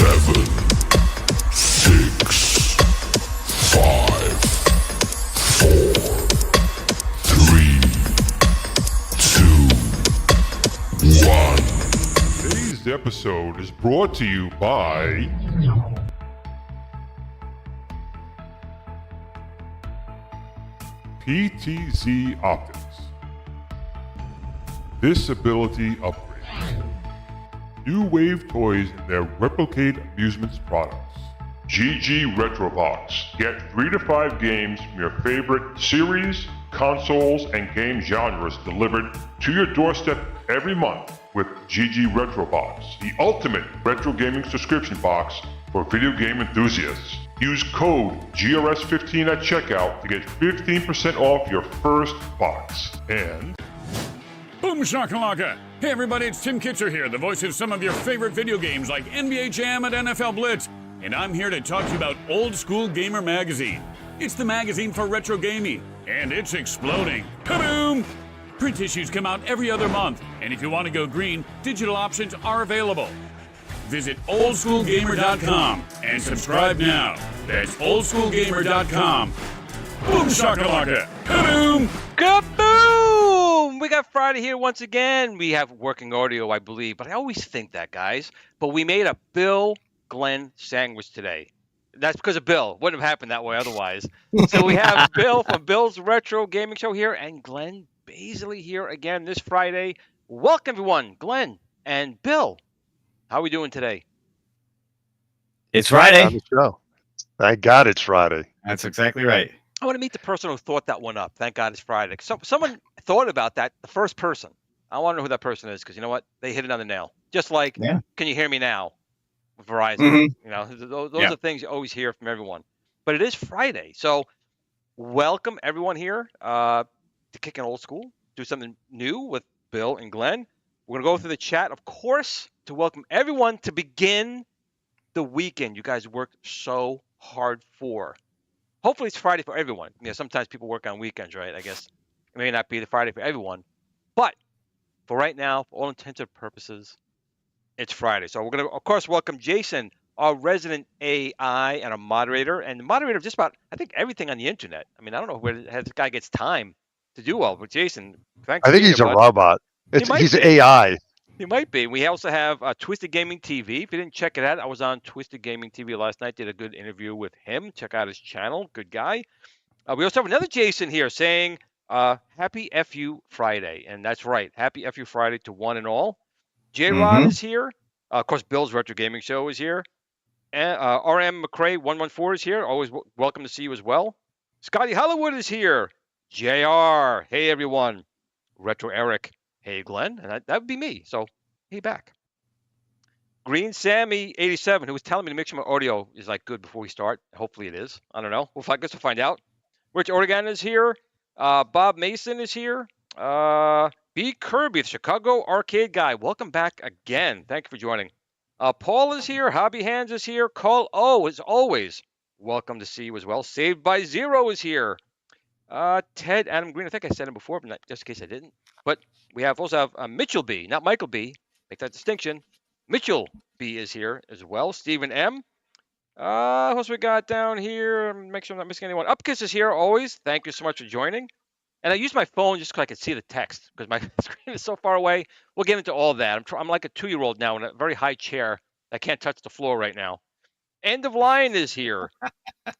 7, 6, 5, episode is brought to you by PTZ Optics. This ability upgrade. New Wave Toys and their Replicate Amusements products. GG Retrobox. Get 3 to 5 games from your favorite series, consoles, and game genres delivered to your doorstep every month with GG Retrobox, the ultimate retro gaming subscription box for video game enthusiasts. Use code GRS15 at checkout to get 15% off your first box. And Boom shakalaka! Hey everybody, it's Tim Kitzer here, the voice of some of your favorite video games like NBA Jam and NFL Blitz. And I'm here to talk to you about Old School Gamer Magazine. It's the magazine for retro gaming, and it's exploding. Kaboom! Print issues come out every other month, and if you want to go green, digital options are available. Visit oldschoolgamer.com and subscribe now. That's oldschoolgamer.com. Boom shakalaka! Kaboom! Kaboom! We got Friday here once again. We have working audio, I believe, but I always think that, guys. But we made a Bill Glenn sandwich today. That's because of Bill. Wouldn't have happened that way otherwise. So we have Bill from Bill's Retro Gaming Show here and Glenn Baisley here again this Friday. Welcome, everyone. Glenn and Bill, how are we doing today? It's Friday. On the show. Thank God it's Friday. That's exactly right. I want to meet the person who thought that one up. Thank God it's Friday. Someone thought about that, the first person. I want to know who that person is because you know what? They hit it on the nail. Just like, Can you hear me now? Verizon. Mm-hmm. You know, those are things you always hear from everyone. But it is Friday. So welcome everyone here to Kickin' Old School. Do something new with Bill and Glenn. We're going to go through the chat, of course, to welcome everyone to begin the weekend you guys worked so hard for. Hopefully it's Friday for everyone. You know, sometimes people work on weekends, right? I guess it may not be the Friday for everyone. But for right now, for all intensive purposes, it's Friday. So we're going to, of course, welcome Jason, our resident AI and a moderator, and the moderator of just about, I think, everything on the internet. I mean, I don't know where this guy gets time to do all, but Jason, thanks. I think he's a robot. He's AI. He might be. We also have Twisted Gaming TV. If you didn't check it out, I was on Twisted Gaming TV last night. Did a good interview with him. Check out his channel. Good guy. We also have another Jason here saying, Happy FU Friday. And that's right. Happy FU Friday to one and all. J-Rod is here. Of course, Bill's Retro Gaming Show is here. And RM McCrae 114 is here. Always welcome to see you as well. Scotty Hollywood is here. JR. Hey, everyone. Retro Eric. Hey, Glenn. And that would be me. So, hey, back. Green Sammy 87, who was telling me to make sure my audio is like good before we start. Hopefully it is. I don't know. I guess we'll find out. Rich Oregon is here. Bob Mason is here. B. Kirby, the Chicago arcade guy. Welcome back again. Thank you for joining. Paul is here. Hobby Hands is here. Call O, as always, welcome to see you as well. Saved by Zero is here. Ted Adam Green, I think I said him before, but not, just in case I didn't. But we also have Mitchell B, not Michael B. Make that distinction. Mitchell B is here as well. Stephen M. Who else we got down here? Make sure I'm not missing anyone. Upkiss is here always. Thank you so much for joining. And I use my phone just so I can see the text because my screen is so far away. We'll get into all that. I'm like a 2-year-old now in a very high chair. I can't touch the floor right now. End of Line is here.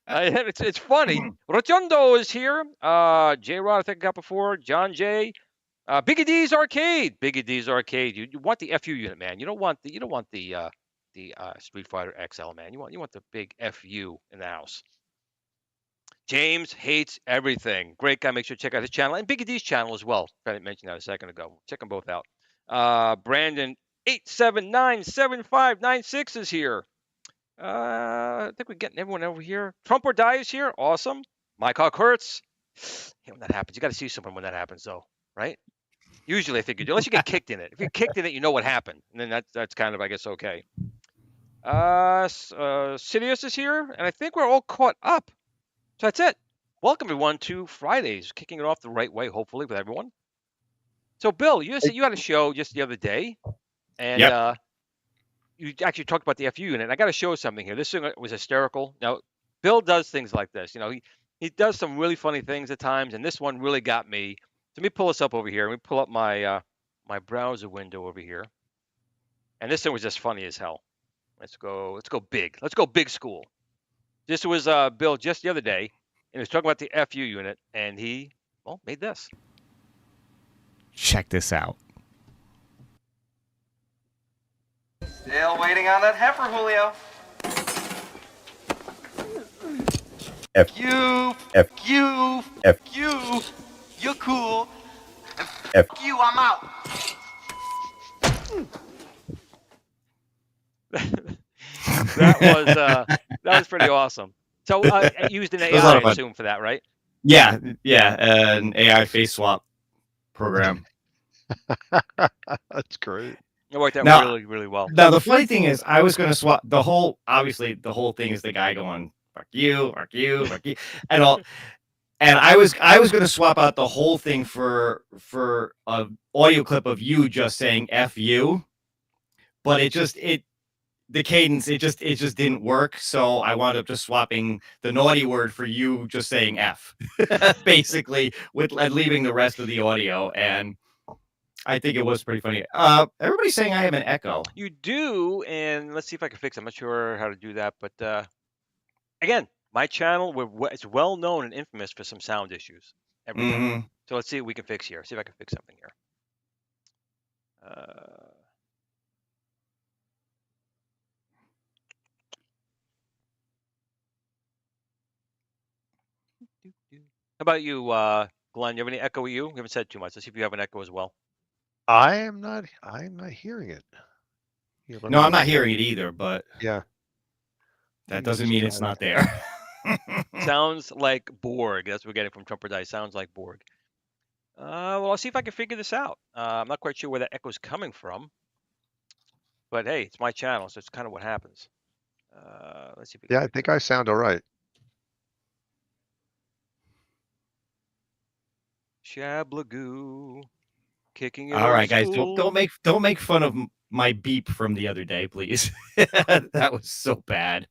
It's funny. Rotundo is here. J-Rod, I think I got before. John J. Biggie D's Arcade. Biggie D's Arcade. You want the FU unit, man. You don't want the Street Fighter XL, man. You want the big FU in the house. James hates everything. Great guy. Make sure to check out his channel and Biggie D's channel as well. I didn't mention that a second ago. Check them both out. Brandon 8797596 is here. I think we're getting everyone over here. Trump or Die is here. Awesome. My cock hurts. Hey, when that happens, you got to see someone when that happens, though, right? Usually, I think you do, unless you get kicked in it. If you're kicked in it, you know what happened, and then that's kind of, I guess, okay. Sidious is here, and I think we're all caught up. So that's it. Welcome, everyone, to Fridays. Kicking it off the right way, hopefully, with everyone. So, Bill, you had a show just the other day, and you actually talked about the FU unit. And I got to show something here. This thing was hysterical. Now, Bill does things like this. You know, he does some really funny things at times, and this one really got me. So let me pull this up over here. Let me pull up my my browser window over here. And this thing was just funny as hell. Let's go big. Let's go big school. This was Bill just the other day, and he was talking about the FU unit, and he made this. Check this out. Still waiting on that heifer, Julio. You, you're cool. And you, I'm out. that was pretty awesome. So used an AI, I assume, for that, right? Yeah, an AI face swap program. That's great. It worked out really, really well. Now the funny thing is, I was going to swap the whole. Obviously, the whole thing is the guy going fuck you, and all. And I was going to swap out the whole thing for a audio clip of you just saying "f you," but the cadence it just didn't work. So I wound up just swapping the naughty word for you just saying "f," basically, with leaving the rest of the audio. And I think it was pretty funny. Everybody's saying I have an echo. You do, and let's see if I can fix it. I'm not sure how to do that, but again, my channel, it's well known and infamous for some sound issues. Everything. So let's see what we can fix here. See if I can fix something here. How about you, Glenn? You have any echo with you? We haven't said too much. Let's see if you have an echo as well. I'm not hearing it. Yeah, no, I'm not hearing it either, but yeah, that doesn't mean it's not there. Sounds like Borg. That's what we're getting from Trumper Dice. Sounds like Borg. Well, I'll see if I can figure this out. I'm not quite sure where that echo is coming from, but hey, it's my channel, so it's kind of what happens. Let's see if we can I think I sound all right. Shablagoo, kicking it. All right, guys, don't make fun of my beep from the other day, please. That was so bad.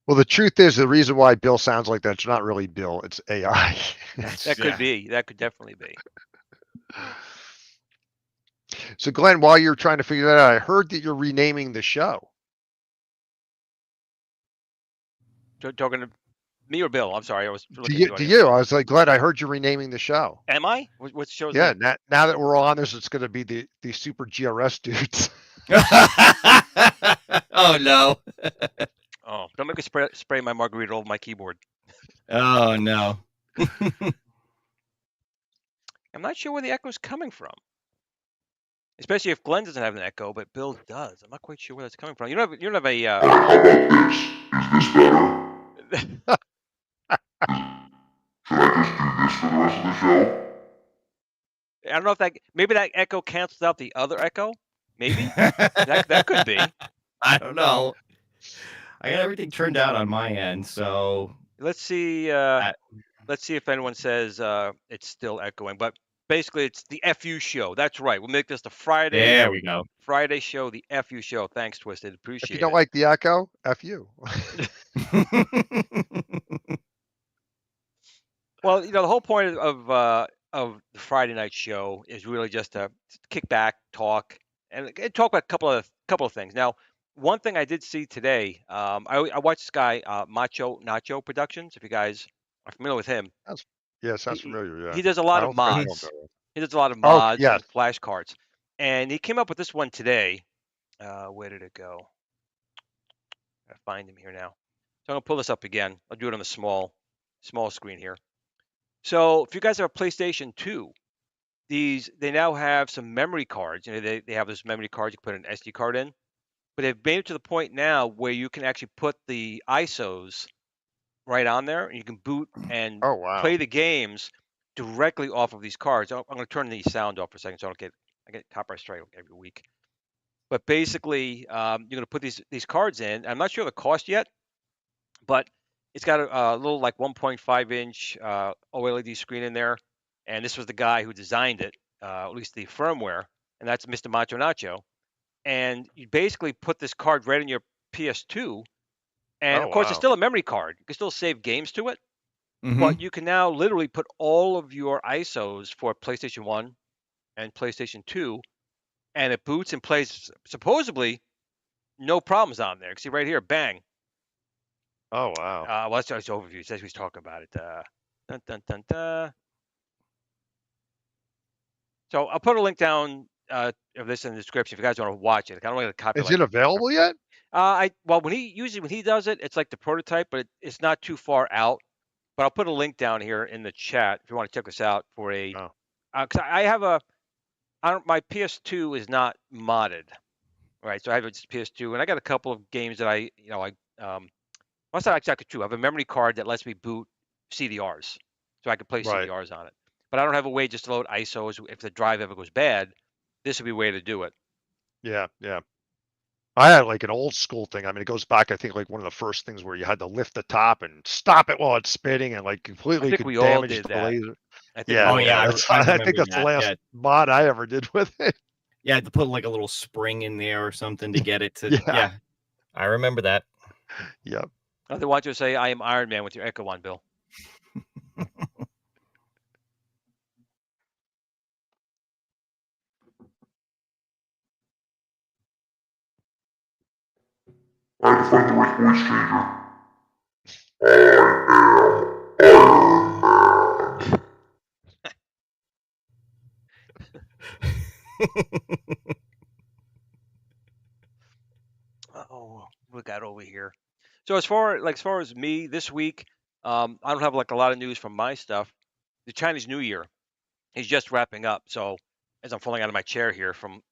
Well, the truth is, the reason why Bill sounds like that's not really Bill; it's AI. That could be. That could definitely be. So, Glenn, while you're trying to figure that out, I heard that you're renaming the show. Talking to me or Bill? I'm sorry, I was. To you, I was like, Glenn, I heard you're renaming the show. Am I? What show? Yeah. Now that we're all on this, it's going to be the super GRS dudes. Oh no. Oh, don't make me spray my margarita over my keyboard. Oh no. I'm not sure where the echo's coming from. Especially if Glenn doesn't have an echo, but Bill does. I'm not quite sure where that's coming from. You don't have a. How about this? Is this better? Should I just do this for the rest of the show? I don't know if maybe that echo cancels out the other echo. Maybe that could be. I don't know. I got everything turned out on my end, so let's see. Let's see if anyone says it's still echoing. But basically, it's the FU show. That's right. We'll make this the Friday. There we go. Friday show, the FU show. Thanks, Twisted. Appreciate it. If you don't like the echo, F you. Well, the whole point of the Friday night show is really just to kick back, talk, and talk about a couple of things. Now, one thing I did see today, I watched this guy, Macho Nacho Productions. If you guys are familiar with him, sounds familiar. Yeah, he does a lot of mods. He does a lot of mods, and flashcards, and he came up with this one today. Where did it go? I gotta find him here now. So I'm gonna pull this up again. I'll do it on the small screen here. So if you guys have a PlayStation 2, they now have some memory cards. They have this memory card you can put an SD card in, but they've made it to the point now where you can actually put the ISOs right on there, and you can boot and play the games directly off of these cards. I'm going to turn the sound off for a second so I get copyright strike every week. But basically, you're going to put these cards in. I'm not sure the cost yet, but it's got a little like 1.5-inch OLED screen in there, and this was the guy who designed it, at least the firmware, and that's Mr. Macho Nacho. And you basically put this card right in your PS2, and of course it's still a memory card. You can still save games to it, but you can now literally put all of your ISOs for PlayStation 1 and PlayStation 2, and it boots and plays supposedly no problems on there. See right here, bang. Oh wow. Well, that's just overview. It says he's talking about it. Dun, dun, dun, dun. So I'll put a link down of this in the description if you guys want to watch it. I don't want to copyright. Is it available yet? Well, when he does it, it's like the prototype, but it's not too far out. But I'll put a link down here in the chat if you want to check this out for a. Oh. Because I have my PS2 is not modded, right? So I have a PS2, and I got a couple of games that well, it's not exactly true. I have a memory card that lets me boot CDRs, so I can play Right. CDRs on it. But I don't have a way just to load ISOs. If the drive ever goes bad, this would be a way to do it. Yeah, yeah. I had like an old school thing. I mean, it goes back, I think, like one of the first things where you had to lift the top and stop it while it's spinning and like completely think could we all damage did the that. laser. I think Yeah, we all yeah, did. that's, I I think remember that's the that, last yeah. mod I ever did with it. Yeah, I had to put like a little spring in there or something to get it to. Yeah. Yeah, I remember that. Yep. They want you to say, "I am Iron Man" with your echo on, Bill. I had to find the right voice changer. Oh, we got over here. So as far as me this week, I don't have like a lot of news from my stuff. The Chinese New Year is just wrapping up. So as I'm falling out of my chair here from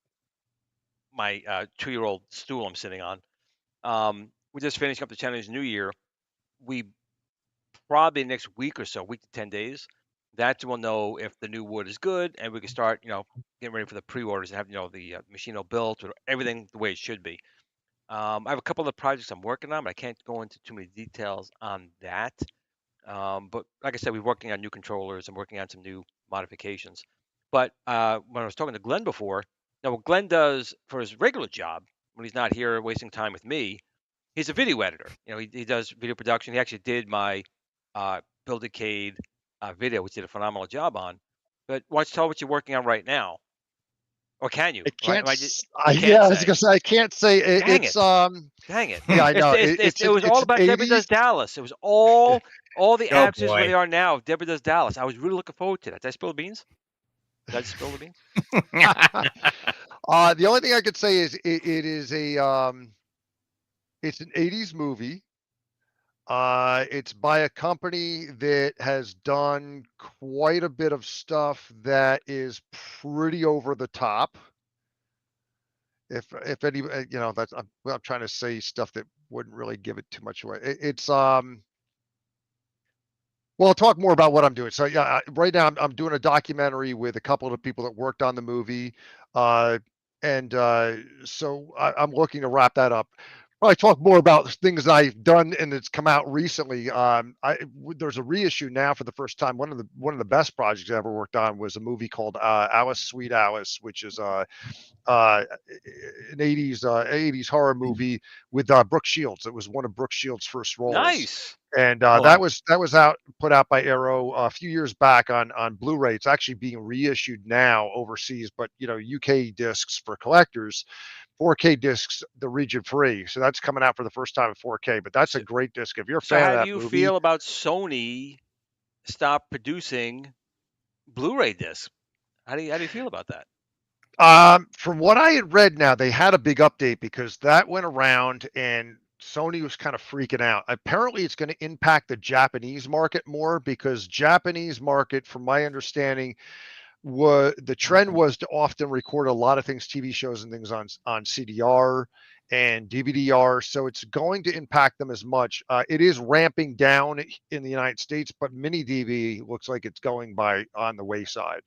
my 2-year-old stool I'm sitting on, we're just finishing up the Chinese New Year. We probably next week or so, week to 10 days, that's when we'll know if the new wood is good, and we can start, getting ready for the pre-orders and have, the machine all built or everything the way it should be. I have a couple of projects I'm working on, but I can't go into too many details on that. But like I said, we're working on new controllers and working on some new modifications. But when I was talking to Glenn before, now what Glenn does for his regular job when he's not here wasting time with me, he's a video editor. He does video production. He actually did my Build-A-Cade video, which did a phenomenal job on. But why don't you tell what you're working on right now? Or can you? I can't. You can't Yeah, I was say. gonna say I can't say it, Dang it's it. Dang it. Yeah, I know. It was all about Deborah Does Dallas. It was all the Oh, absences where boy. they are now. Deborah Does Dallas. I was really looking forward to that. Did I spill the beans? Did I spill the beans? The only thing I could say is it is it's an 80s movie. It's by a company that has done quite a bit of stuff that is pretty over the top. If any, that's I'm trying to say stuff that wouldn't really give it too much away. It's well, I'll talk more about what I'm doing. So yeah, right now I'm doing a documentary with a couple of the people that worked on the movie, and so I'm looking to wrap that up. Probably talk more about things that I've done and it's come out recently. There's a reissue now for the first time. One of the best projects I ever worked on was a movie called Alice, Sweet Alice, which is an 80s horror movie with Brooke Shields. It was one of Brooke Shields' first roles. Nice. And Oh, that was put out by Arrow a few years back on Blu-ray. It's actually being reissued now overseas, but UK discs for collectors, 4K discs the region free. So that's coming out for the first time in 4K. But that's a great disc. If you're a So fan of how that do you movie, feel about Sony stop producing Blu-ray discs? How do you feel about that? from what I had read, now they had a big update because that went around and Sony was kind of freaking out. Apparently, it's going to impact the Japanese market more because Japanese market, from my understanding, the trend was to often record a lot of things, TV shows and things on CDR and DVD-R. So it's going to impact them as much. It is ramping down in the United States, but mini DV looks like it's going by on the wayside.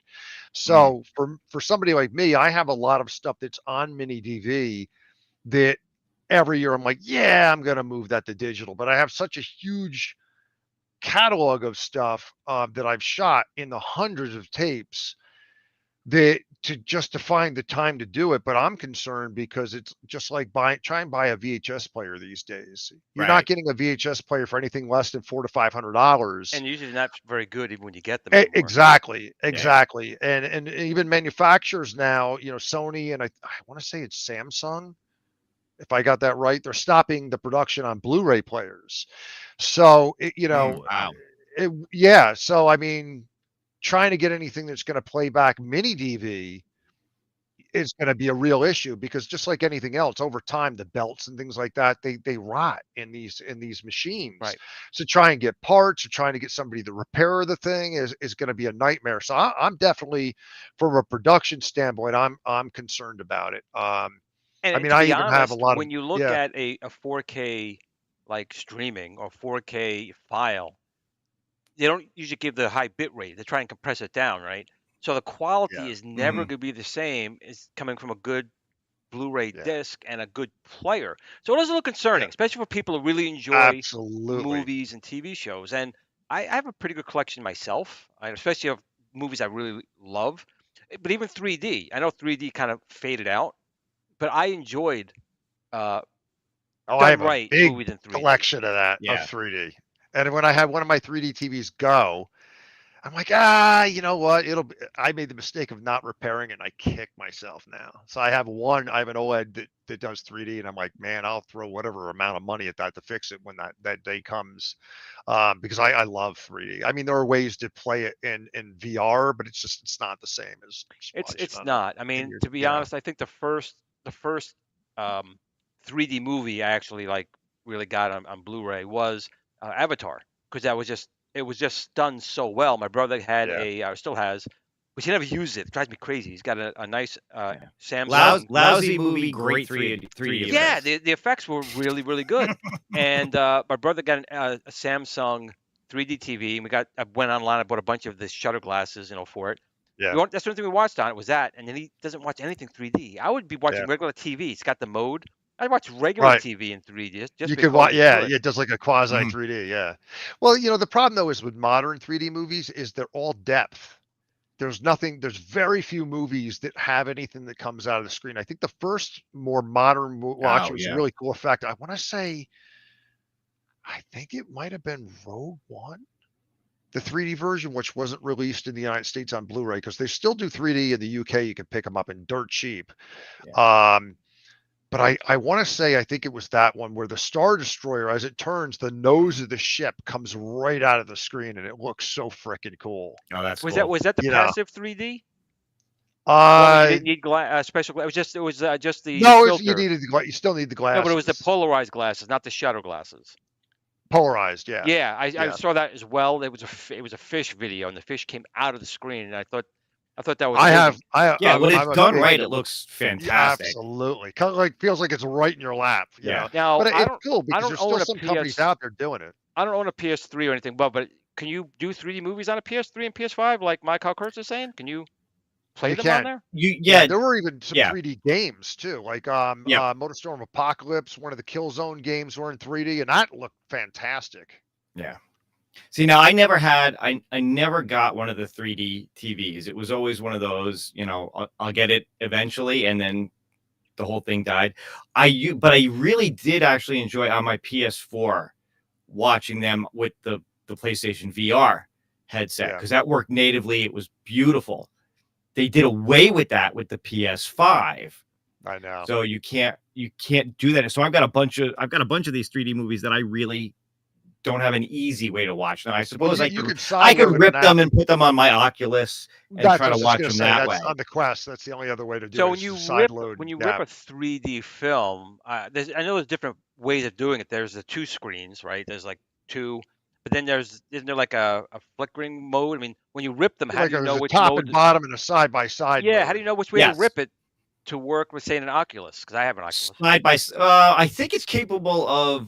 So for somebody like me, I have a lot of stuff that's on mini DV that every year I'm like, yeah, I'm going to move that to digital. But I have such a huge catalog of stuff that I've shot in the hundreds of tapes to find the time to do it. But I'm concerned because it's just like try and buy a VHS player these days. You're not Right. getting a VHS player for anything less than $400 to $500. And usually not very good even when you get them anymore. Exactly. And even manufacturers now, Sony and I want to say it's Samsung, if I got that right, they're stopping the production on Blu-ray players. So Wow. So I mean, trying to get anything that's going to play back mini DV is going to be a real issue, because just like anything else, over time the belts and things like that, they rot in these machines. Right. So try and get parts, or trying to get somebody to repair the thing is going to be a nightmare. So I'm definitely, from a production standpoint, I'm concerned about it. And I mean, to I be even have a honest, lot of when you look at a 4K like streaming or 4K file, they don't usually give the high bit rate. They try and compress it down, right? So the quality is never going to be the same as coming from a good Blu-ray Yeah. disc and a good player. So it is a little concerning, Yeah. especially for people who really enjoy Absolutely. movies and TV shows. And I have a pretty good collection myself, especially of movies I really love. But even 3D, I know 3D kind of faded out, but I enjoyed I done have a right big movies in 3D. collection of that, Yeah. of 3D. And when I had one of my 3D TVs go, I'm like, you know what? I made the mistake of not repairing it, and I kick myself now. So I have an OLED that does 3D, and I'm like, man, I'll throw whatever amount of money at that to fix it when that day comes. Because I love 3D. I mean, there are ways to play it in VR, but it's not the same as It's not. I mean, to be honest, I think the first 3D movie I actually really got on Blu-ray was Avatar, because it was just done so well. My brother had still has, but he never used it. It drives me crazy. He's got a nice Samsung. Lousy movie, great 3D. Yeah, effects. the effects were really, really good. And my brother got a Samsung 3D TV, and I went online. I bought a bunch of the shutter glasses, for it. Yeah. That's the only thing we watched on it was that, and then he doesn't watch anything 3D. I would be watching regular TV. It's got the mode. I'd watch regular TV in 3D just you because could watch, it's good. it does like a quasi 3D, yeah. Well, the problem though is with modern 3D movies is they're all depth. There's very few movies that have anything that comes out of the screen. I think the first more modern watch was a really cool effect. I want to say, I think it might have been Rogue One, the 3D version, which wasn't released in the United States on Blu-ray, because they still do 3D in the UK. You can pick them up in dirt cheap. But I want to say, I think it was that one where the Star Destroyer, as it turns, the nose of the ship comes right out of the screen, and it looks so freaking cool. Oh, that's Was cool. that the passive 3D? You didn't need special glass. It was just the no, filter. you still need the glasses. No, but it was the polarized glasses, not the shutter glasses. Polarized, yeah. Yeah, I saw that as well. It was a fish video, and the fish came out of the screen, and I thought that was. When it's done right, it looks fantastic. Absolutely, feels like it's right in your lap. You know? Now, but it's cool because there's still some companies out there doing it. I don't own a PS3 or anything, but can you do 3D movies on a PS3 and PS5 like Mike Kurtz is saying? Can you play them on there? There were even some 3D games too, like MotorStorm Apocalypse. One of the Killzone games were in 3D, and that looked fantastic. Yeah. See, now I never got one of the 3D TVs. It was always one of those, I'll get it eventually, and then the whole thing died. But I really did actually enjoy on my PS4 watching them with the PlayStation VR headset, because that worked natively. It was beautiful. They did away with that with the PS5. I know. So you can't do that. So I've got a bunch of these 3D movies that I really don't have an easy way to watch. Now I suppose I could rip them and put them on my Oculus and try to watch them that way. On the Quest, that's the only other way to do it. So when you rip a 3D film, I know there's different ways of doing it. There's the two screens, right? There's like two, but then isn't there like a flickering mode? I mean, when you rip them, how do you know which top mode? And bottom and a side by side. Yeah, mode. how do you know which way to rip it to work with, say, an Oculus? Because I have an Oculus. Side by I think it's capable of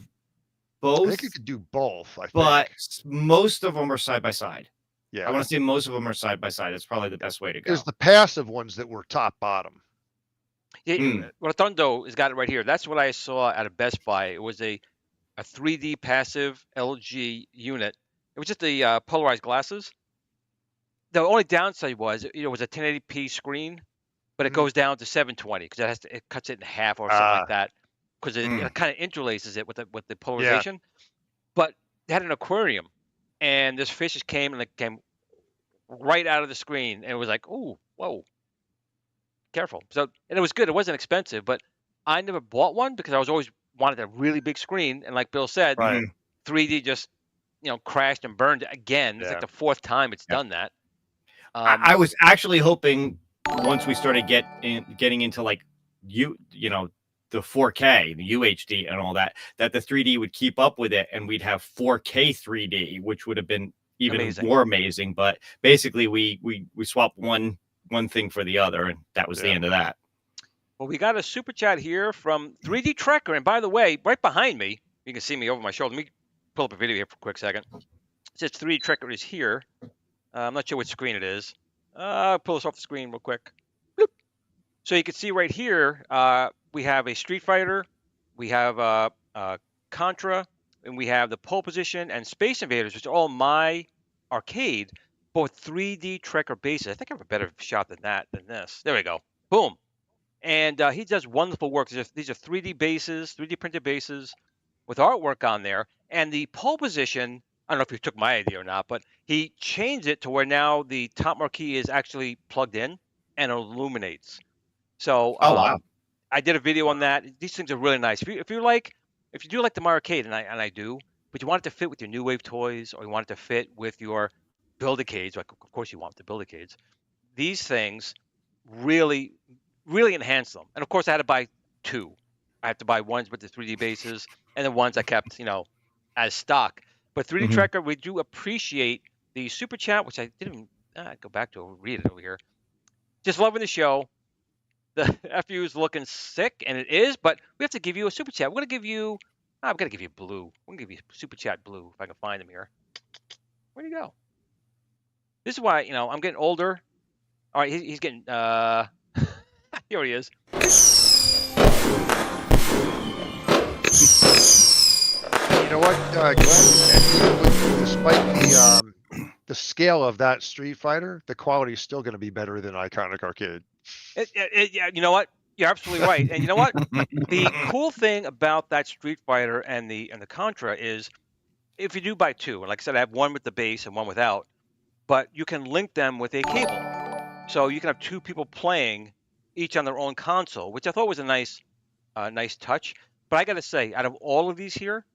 both. I think you could do both. But most of them are side by side. Yeah, I want to say most of them are side by side. It's probably the best way to go. There's the passive ones that were top bottom. Yeah, Rotundo has got it right here. That's what I saw at a Best Buy. It was a 3D passive LG unit. It was just the polarized glasses. The only downside was, it was a 1080p screen, but it Mhm. goes down to 720 because it cuts it in half or something like Ah, that, because it Mm. kind of interlaces it with the yeah. polarization. But they had an aquarium, and this fish just came and it came right out of the screen, and it was like, "Ooh, whoa, careful." So, and it was good. It wasn't expensive, but I never bought one because I was always wanted a really big screen, and like Bill said, Right. 3D just crashed and burned again. It's like Yeah. the fourth time it's Yep. done that. I was actually hoping once we started getting into like the 4K, the UHD, and all that the 3D would keep up with it, and we'd have 4K 3D, which would have been even Amazing. more amazing. But basically, we swapped one thing for the other, and that was the Yeah. end of that. Well, we got a super chat here from 3D Trekker, and by the way, right behind me, you can see me over my shoulder. Let me pull up a video here for a quick second. It says 3D Trekker is here. I'm not sure which screen it is. Pull this off the screen real quick. Bloop. So you can see right here, we have a Street Fighter, we have Contra, and we have the Pole Position and Space Invaders, which are all my arcade, but with 3D Trekker bases. I think I have a better shot than this. There we go. Boom. And he does wonderful work. These are 3D bases, 3D printed bases with artwork on there. And the pole position, I don't know if you took my idea or not, but he changed it to where now the top marquee is actually plugged in and illuminates. So Oh, wow. I did a video on that. These things are really nice. If you do like the Arcade, and I do, but you want it to fit with your New Wave toys, or you want it to fit with your Build-A-Cades, like of course you want the Build-A-Cades. These things really enhance them. And of course, I had to buy two. I had to buy ones with the 3D bases, and the ones I kept, as stock. But 3D Mhm. Trekker, we do appreciate the super chat, which I didn't even go back to read it over here. Just loving the show. The FU is looking sick, and it is, but we have to give you a super chat. We're going to give you, I'm going to give you blue. We're going to give you super chat blue, if I can find him here. Where'd he go? This is why, I'm getting older. All right, he's getting, here he is. You know what, Glenn? Despite the scale of that Street Fighter, the quality is still going to be better than Iconic Arcade. Yeah, you know what? You're absolutely right. And you know what? The cool thing about that Street Fighter and the Contra is, if you do buy two, and like I said, I have one with the base and one without, but you can link them with a cable, so you can have two people playing each on their own console, which I thought was a nice touch. But I got to say, out of all of these here,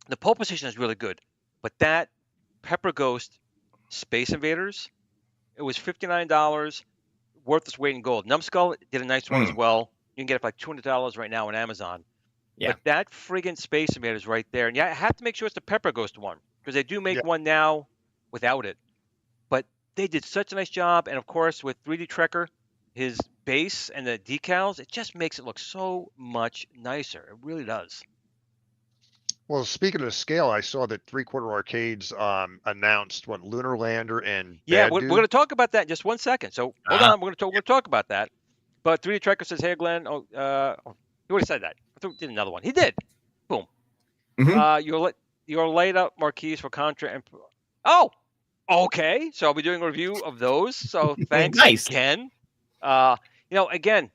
the pole position is really good. But that Pepper Ghost Space Invaders, it was $59, worth its weight in gold. Numbskull did a nice one as well. You can get it for like $200 right now on Amazon. Yeah. But that friggin' Space Invaders right there, and yeah, I have to make sure it's the Pepper Ghost one, because they do make Yeah. one now without it. But they did such a nice job, and of course with 3D Trekker, his base and the decals, it just makes it look so much nicer. It really does. Well, speaking of scale, I saw that 3/4 Arcades announced Lunar Lander and Yeah, Bad we're Dude. going to talk about that in just 1 second. So hold on, we're going to talk about that. But 3D Trekker says, "Hey Glenn, he already said that. I thought he did another one. He did. Boom. Mhm. Your laid up marquees for Contra and okay. So I'll be doing a review of those. So thanks Nice. again. Again,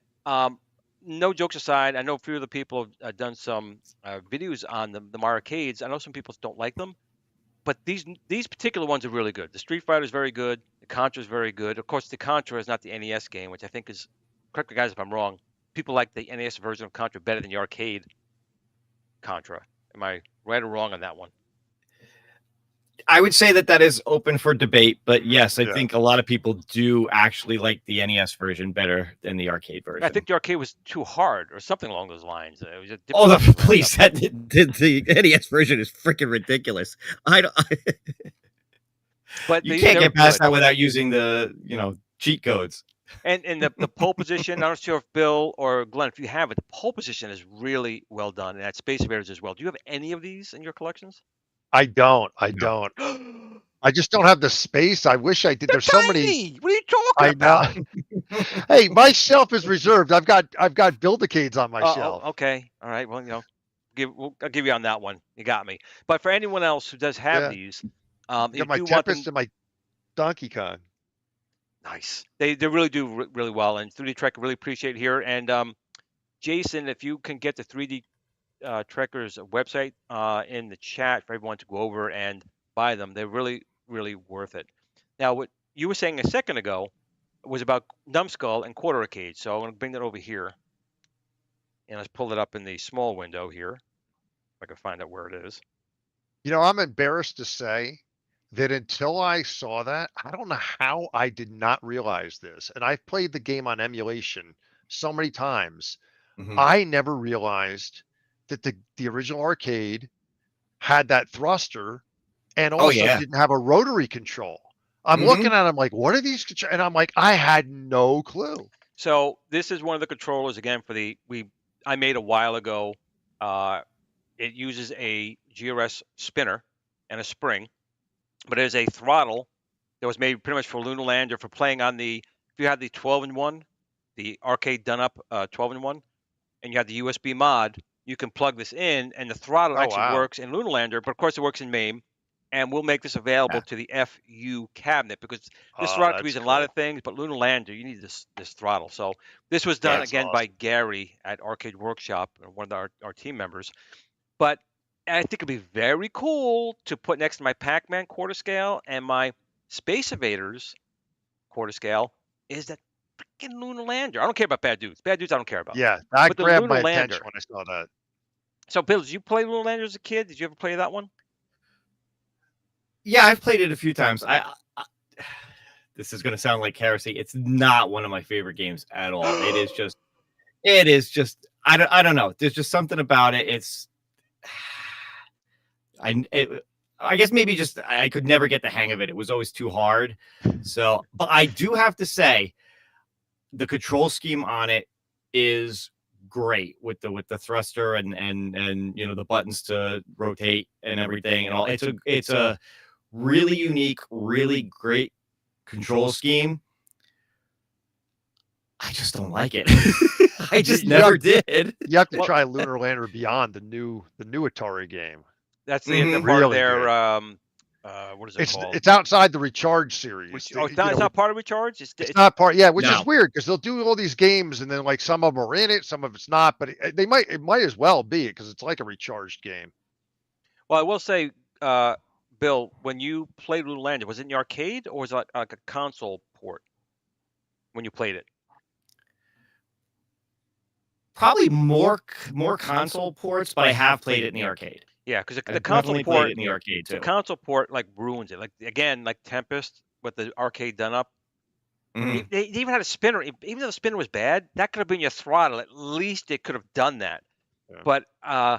no jokes aside, I know a few of the people have done some videos on the arcades. I know some people don't like them, but these particular ones are really good. The Street Fighter is very good. The Contra is very good. Of course, the Contra is not the NES game, which I think is, correct me guys if I'm wrong, people like the NES version of Contra better than the arcade Contra. Am I right or wrong on that one? I would say that is open for debate, but yes, I Yeah. think a lot of people do actually like the NES version better than the arcade version. I think the arcade was too hard or something along those lines. It was Please, the NES version is freaking ridiculous. But you can't get past that without using the cheat codes. And the pole position, I'm not sure if Bill or Glenn, if you have it, the pole position is really well done, and that Space Invaders as well. Do you have any of these in your collections? I don't. I just don't have the space. I wish I did. There's so many. What are you talking about? Hey, my shelf is reserved. I've got Build-A-Cades on my shelf. Okay. All right. Well, I'll give you on that one. You got me. But for anyone else who does have these, Got if my you want them, Tempest and my Donkey Kong. Nice. They really do really well, and 3D Trek really appreciate it here. And Jason, if you can get the 3D Trekkers website in the chat for everyone to go over and buy them, they're really worth it. Now, what you were saying a second ago was about Numbskull and Quarter-Cade. So I'm going to bring that over here, and let's pull it up in the small window here. If I can find out where it is. You know, I'm embarrassed to say that until I saw that, I don't know how I did not realize this. And I've played the game on emulation so many times. Mhm. I never realized that the original arcade had that thruster and Oh, also yeah. didn't have a rotary control. I'm Mhm. looking at it, I'm like, what are these? And I'm like, I had no clue. So this is one of the controllers again for I made a while ago. It uses a GRS spinner and a spring, but it is a throttle that was made pretty much for Lunar Lander for playing on if you had the 12-in-1, the arcade done up 12-in-1, and you have the USB mod, you can plug this in, and the throttle Oh, actually wow. works in Lunar Lander, but of course it works in MAME, and we'll make this available Yeah. to the FU cabinet because this Oh, throttle can be that's used in a lot cool. of things, but Lunar Lander, you need this throttle. So this was done That's again by awesome. Gary at Arcade Workshop, one of our team members. But I think it'd be very cool to put next to my Pac-Man quarter scale and my Space Invaders quarter scale is that freaking Lunar Lander. I don't care about Bad Dudes. Bad Dudes I don't care about. Yeah, that But the grabbed Lunar my Lander. attention when I saw that. So, Bill, did you play Lunar Lander as a kid? Did you ever play that one? Yeah, I've played it a few times. This is going to sound like heresy. It's not one of my favorite games at all. It is just. I don't know. There's just something about it. I guess maybe just I could never get the hang of it. It was always too hard. So, but I do have to say, the control scheme on it is great with the thruster and the buttons to rotate and everything and all. It's a really unique, really great control scheme. I just don't like it. I just never did. You have to try Lunar Lander Beyond, the new Atari game. That's the part of Really their good. what is it called? It's outside the Recharge series. It's not part of Recharge. It's not part, yeah, which No. is weird because they'll do all these games and then like some of them are in it, some of it's not, but it might as well be it because it's like a recharged game. Well, I will say, Bill, when you played Lunar Lander, was it in the arcade or was it like a console port when you played it? Probably more console ports, but I have played it in the arcade. Yeah, because the I've console definitely port played it in the arcade too. The console port like ruins it. Like again, like Tempest with the arcade done up. Mhm. They even had a spinner. Even though the spinner was bad, that could have been your throttle. At least it could have done that. Yeah. But yeah,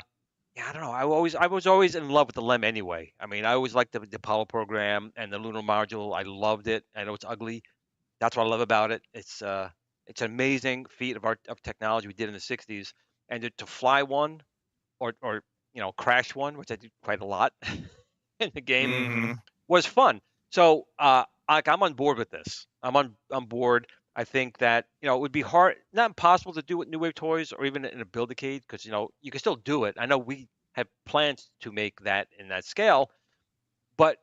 I don't know. I was always in love with the LEM anyway. I mean, I always liked the Apollo program and the lunar module. I loved it. I know it's ugly. That's what I love about it. It's an amazing feat of technology we did in the '60s, and to fly one, or crash one, which I did quite a lot in the game, Mhm. was fun. So I'm on board with this. I'm on board. I think that it would be hard, not impossible to do with New Wave Toys or even in a Build-A-Cade because you can still do it. I know we have plans to make that in that scale, but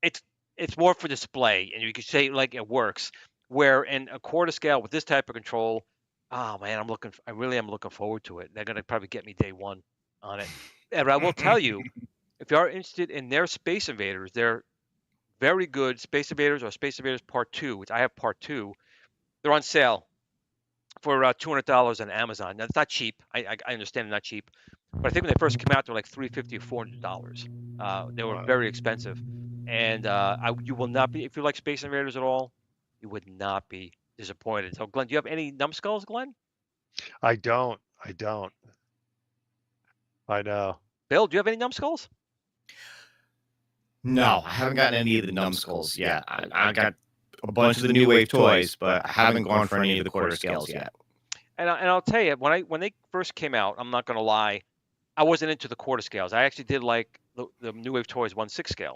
it's more for display, and you can say like it works. Where in a quarter scale with this type of control, oh man, I really am looking forward to it. They're gonna probably get me day one on it. And I will tell you, if you are interested in their Space Invaders, they're very good Space Invaders or Space Invaders Part 2, which I have Part 2. They're on sale for $200 on Amazon. Now, it's not cheap. I understand they're not cheap. But I think when they first came out, they were like $350 or $400. They were very expensive. And you will not be, if you like Space Invaders at all, you would not be disappointed. So, Glenn, do you have any numbskulls, Glenn? I don't. I know. Bill, do you have any numbskulls? No, I haven't gotten any of the numbskulls yet. I got a bunch of the New Wave toys, but I haven't gone for any of the quarter scales yet. And I'll tell you, when they first came out, I'm not going to lie, I wasn't into the quarter scales. I actually did like the New Wave Toys 1/6 scale,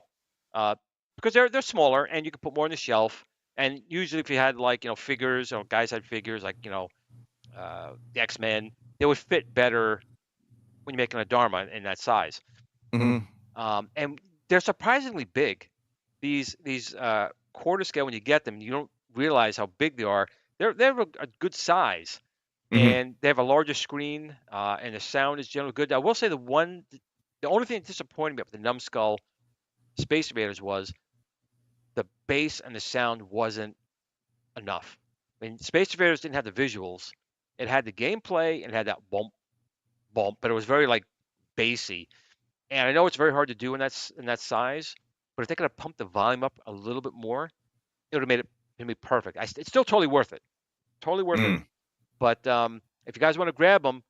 because they're smaller and you can put more on the shelf. And usually, if you had like figures or guys had figures like the X-Men, they would fit better when you're making a Dharma in that size. Mhm. And they're surprisingly big. These quarter scale, when you get them, you don't realize how big they are. They're a good size, Mhm. and they have a larger screen, and the sound is generally good. I will say the only thing that disappointed me about the Numbskull Space Invaders was the bass and the sound wasn't enough. I mean, Space Invaders didn't have the visuals; it had the gameplay and it had that bump, bump, but it was very like bassy. And I know it's very hard to do in that size, but if they could have pumped the volume up a little bit more, it would have made it perfect. It's still totally worth it, totally worth it. Mm. But if you guys want to grab them,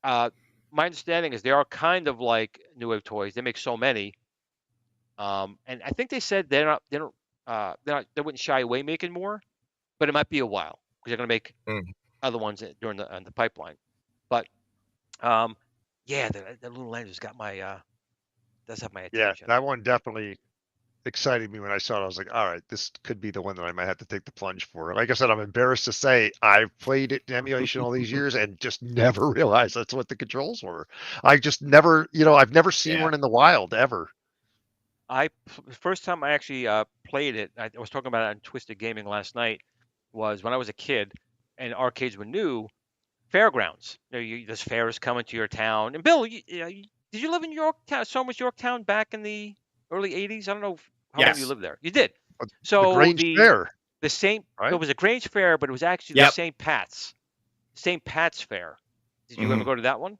my understanding is they are kind of like New Wave toys. They make so many, and I think they said they wouldn't shy away making more, but it might be a while because they're going to make Mm. other ones during the pipeline. But yeah, the Lunar Lander's got my does have my Yeah, attention. that one definitely excited me when I saw it. I was like, all right, this could be the one that I might have to take the plunge for. Like I said, I'm embarrassed to say I've played it in emulation all these years and just never realized that's what the controls were. I just never, I've never seen Yeah. one in the wild ever. The first time I actually played it, I was talking about it on Twisted Gaming last night, was when I was a kid and arcades were new. Fairgrounds. There's fairs coming to your town. And Bill, did you live in Yorktown, Somers, Yorktown, back in the early '80s? I don't know how long you Yes. lived there. You did. The So Grange Fair, the same. right? It was a Grange Fair, but it was actually the Yep. St. Pat's Fair. Did you ever Mhm. go to that one?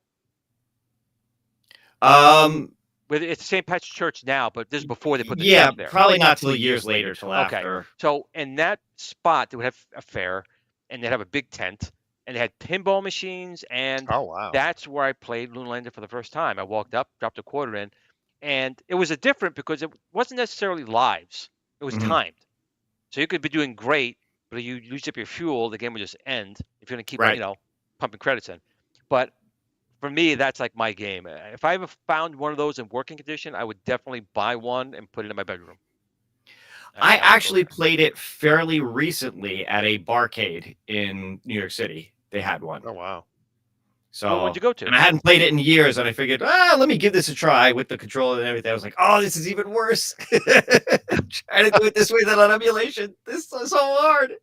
But it's St. Pat's Church now, but this is before they put the Yeah, tent there. probably not till years later, till Okay. after. So in that spot, they would have a fair, and they'd have a big tent, and they had pinball machines, and Oh wow. that's where I played Lunar Lander for the first time. I walked up, dropped a quarter in, and it was a different because it wasn't necessarily lives; it was Mhm. timed. So you could be doing great, but if you used up your fuel, the game would just end. If you're gonna keep, Right. pumping credits in. But for me, that's like my game. If I ever found one of those in working condition, I would definitely buy one and put it in my bedroom. I That's my actually go-to. played it fairly recently at a barcade in New York City. They had one. Oh wow. What would So, you go to? and I hadn't played it in years, and I figured, let me give this a try with the controller and everything. I was like, oh, this is even worse. I'm trying to do it this way than on emulation. This is so hard.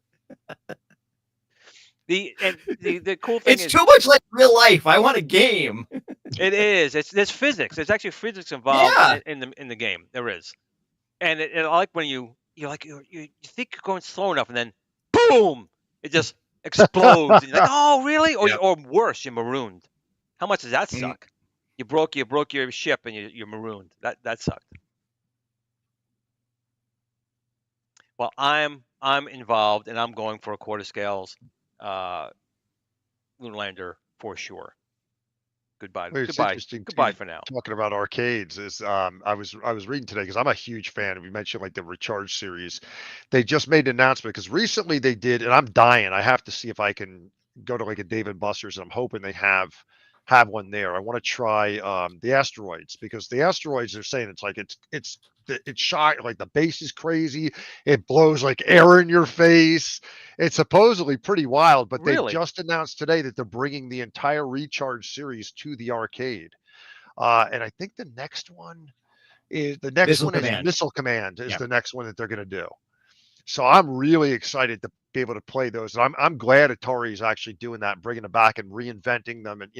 The cool thing It's is too much like real life. I want a game. it is. There's physics. There's actually physics involved Yeah. in the game. There is, and I like when you think you're going slow enough, and then boom, it just explodes, and you're like, oh really? Yep. Or worse, you're marooned. How much does that Mm. suck? You broke your ship, and you're marooned. That sucked. Well, I'm involved, and I'm going for a quarter scales Lunar Lander for sure. Goodbye. Well, it's Goodbye. interesting Goodbye too, for now. talking about arcades is I was reading today because I'm a huge fan. We mentioned like the Recharge series. They just made an announcement because recently they did, and I'm dying. I have to see if I can go to like a Dave and Buster's, and I'm hoping they have one there. I want to try the asteroids because the asteroids they're saying it's like it's shot like the base is crazy. It blows like air in your face. It's supposedly pretty wild, but they Really? just announced today that they're bringing the entire Recharge series to the arcade. And I think the next one is Missile Command. Missile Command is Yep. the next one that they're going to do. So I'm really excited to be able to play those. And I'm glad Atari is actually doing that, bringing them back and reinventing them. And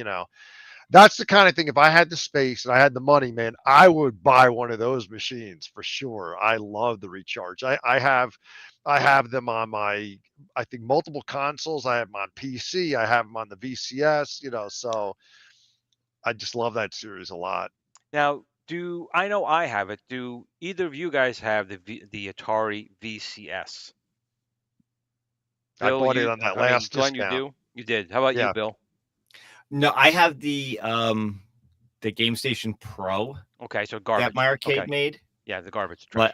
that's the kind of thing. If I had the space and I had the money, man, I would buy one of those machines for sure. I love the Recharge. I have them on my, I think multiple consoles. I have them on PC. I have them on the VCS. So I just love that series a lot. Now, I know I have it? Do either of you guys have the Atari VCS? I Bill, bought it on that last Glenn, you discount. do? You did. How about you, Yeah. Bill? No, I have the Game Station Pro Okay, so garbage. that my arcade Okay. made, Yeah, the garbage. Trash.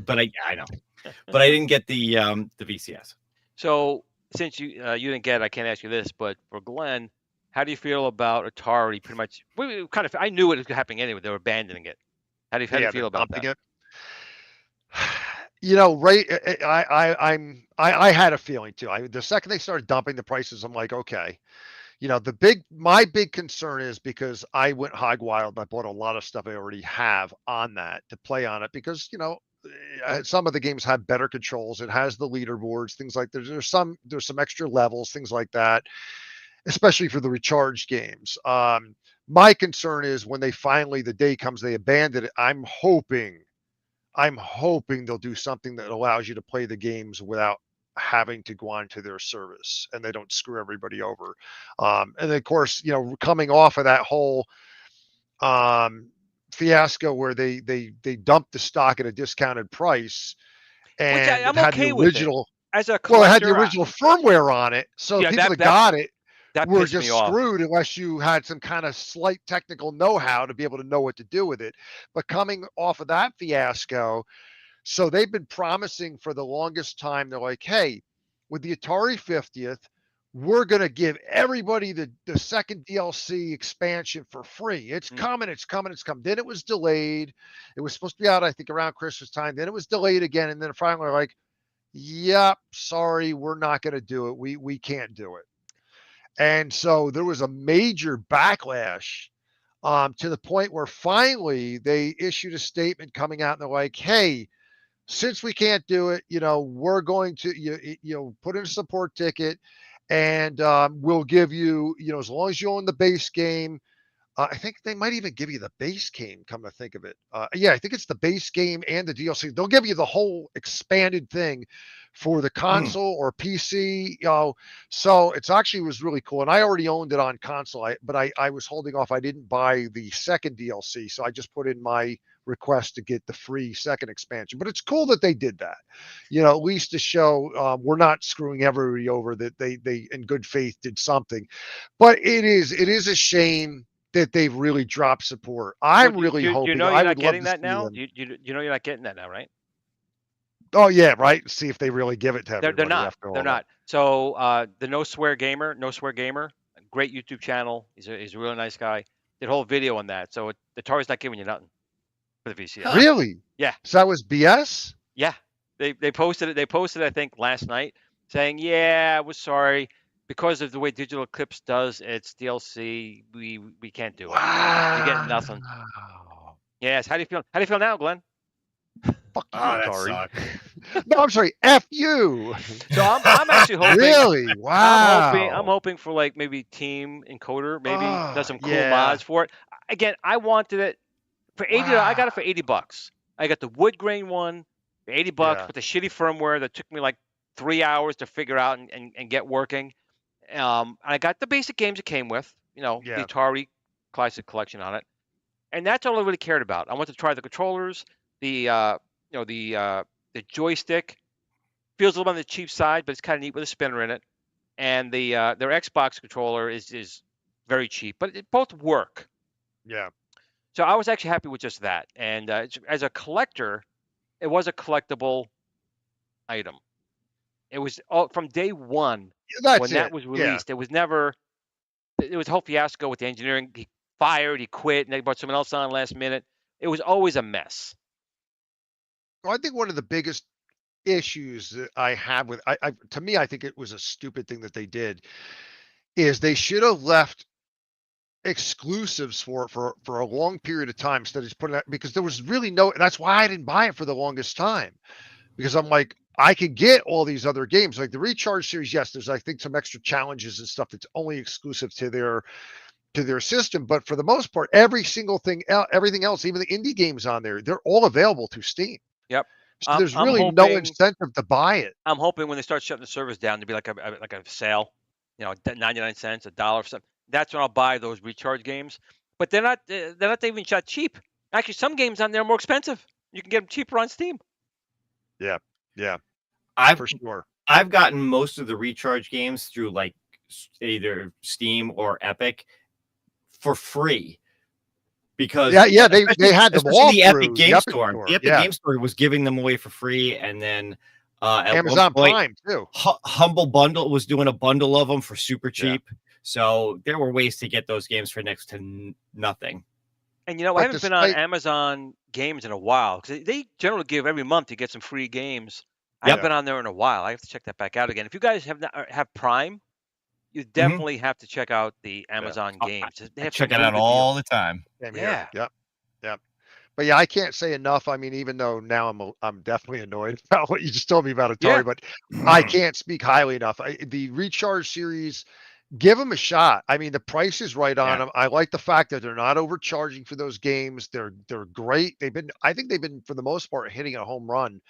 but I know, but I didn't get the VCS. So since you didn't get it, I can't ask you this, but for Glenn, how do you feel about Atari? Pretty much, I knew it was happening anyway. They were abandoning it. How do you Yeah, feel they're about dumping that? it. Right. I had a feeling too. The second they started dumping the prices, I'm like, okay. My big concern is because I went hog wild. I bought a lot of stuff I already have on that to play on it because, some of the games have better controls. It has the leaderboards, things like there's some extra levels, things like that, especially for the recharged games. My concern is when the day comes, they abandon it. I'm hoping they'll do something that allows you to play the games without having to go onto their service, and they don't screw everybody over. And of course, coming off of that whole fiasco where they dumped the stock at a discounted price, Which and I'm it had okay the with it. original. As a Well, it had the collector, original firmware on it, so Yeah, people that- that got it that were pissed just me off. screwed unless you had some kind of slight technical know-how to be able to know what to do with it. But coming off of that fiasco, so they've been promising for the longest time. They're like, hey, with the Atari 50th, we're going to give everybody the second DLC expansion for free. It's coming, it's coming, it's coming. Then it was delayed. It was supposed to be out, I think, around Christmas time. Then it was delayed again. And then finally, like, yep, sorry, we're not going to do it. We can't do it. And so there was a major backlash to the point where finally they issued a statement coming out and they're like, hey, since we can't do it, we're going to, put in a support ticket, and we'll give you, as long as you own the base game. I think they might even give you the base game, come to think of it. Yeah, I think it's the base game and the DLC. They'll give you the whole expanded thing for the console or PC. So it's actually was really cool. And I already owned it on console, but I was holding off. I didn't buy the second DLC, so I just put in my request to get the free second expansion. But it's cool that they did that, at least to show we're not screwing everybody over, that they in good faith did something. But it is a shame that they've really dropped support. I'm really hoping. Do you know I you're would not love getting to that see now? them. You know you're not getting that now, right? Oh yeah, right. See if they really give it to everybody. They're not. After all They're that. not. So the No Swear Gamer, great YouTube channel. He's a really nice guy. Did a whole video on that. So the Atari's not giving you nothing for the VCS. Really? Yeah. So that was BS. Yeah. They posted it. They posted, I think, last night saying, yeah, we're sorry. Because of the way Digital Eclipse does its DLC, we can't do it. Wow. You're getting nothing. Yes. How do you feel? How do you feel now, Glenn? Fuck you, Oh, that Atari. sucks. No, I'm sorry. F you. So I'm actually hoping. Really? Wow. I'm hoping for like maybe Team Encoder, maybe does some cool yeah. mods for it. Again, I wanted it for 80. I got it for $80. I got the wood grain one for $80 Yeah. with the shitty firmware that took me like 3 hours to figure out and get working. I got the basic games it came with, the Atari Classic Collection on it, and that's all I really cared about. I wanted to try the controllers, the joystick. Feels a little on the cheap side, but it's kind of neat with a spinner in it. And their Xbox controller is very cheap, but it both work. Yeah. So I was actually happy with just that. And as a collector, it was a collectible item. It was from day one when that was released. It was never. It was a whole fiasco with the engineering. He fired, he quit, and they brought someone else on last minute. It was always a mess. Well, I think one of the biggest issues that I have with to me, I think it was a stupid thing that they did, is they should have left exclusives for a long period of time instead of just putting that, because there was really no. That's why I didn't buy it for the longest time, because I'm like, I could get all these other games like the Recharge series. Yes, there's I think some extra challenges and stuff that's only exclusive to their system, but for the most part, every single thing, everything else, even the indie games on there, they're all available through Steam. Yep. So there's really no incentive to buy it. I'm hoping when they start shutting the servers down to be like a sale, 99 cents, $1 or something. That's when I'll buy those Recharge games. But they're not even shot cheap. Actually, some games on there are more expensive. You can get them cheaper on Steam. Yeah. For sure. I've gotten most of the Recharge games through like either Steam or Epic for free. Because they had them all the through Epic Game Store. The Epic Yeah. Game Store was giving them away for free, and then at Amazon one point, Prime too. Humble Bundle was doing a bundle of them for super cheap. So there were ways to get those games for next to nothing. And I haven't been on Amazon Games in a while, because they generally give every month you get some free games. I haven't been on there in a while. I have to check that back out again. If you guys have Prime, you definitely have to check out the Amazon games. They have check it out all the time. Yeah. But yeah, I can't say enough. I mean, even though now I'm definitely annoyed about what you just told me about Atari, Yeah. but I can't speak highly enough. The Recharge series, give them a shot. I mean, the price is right on Yeah. them. I like the fact that they're not overcharging for those games. They're great. I think they've been for the most part hitting a home run.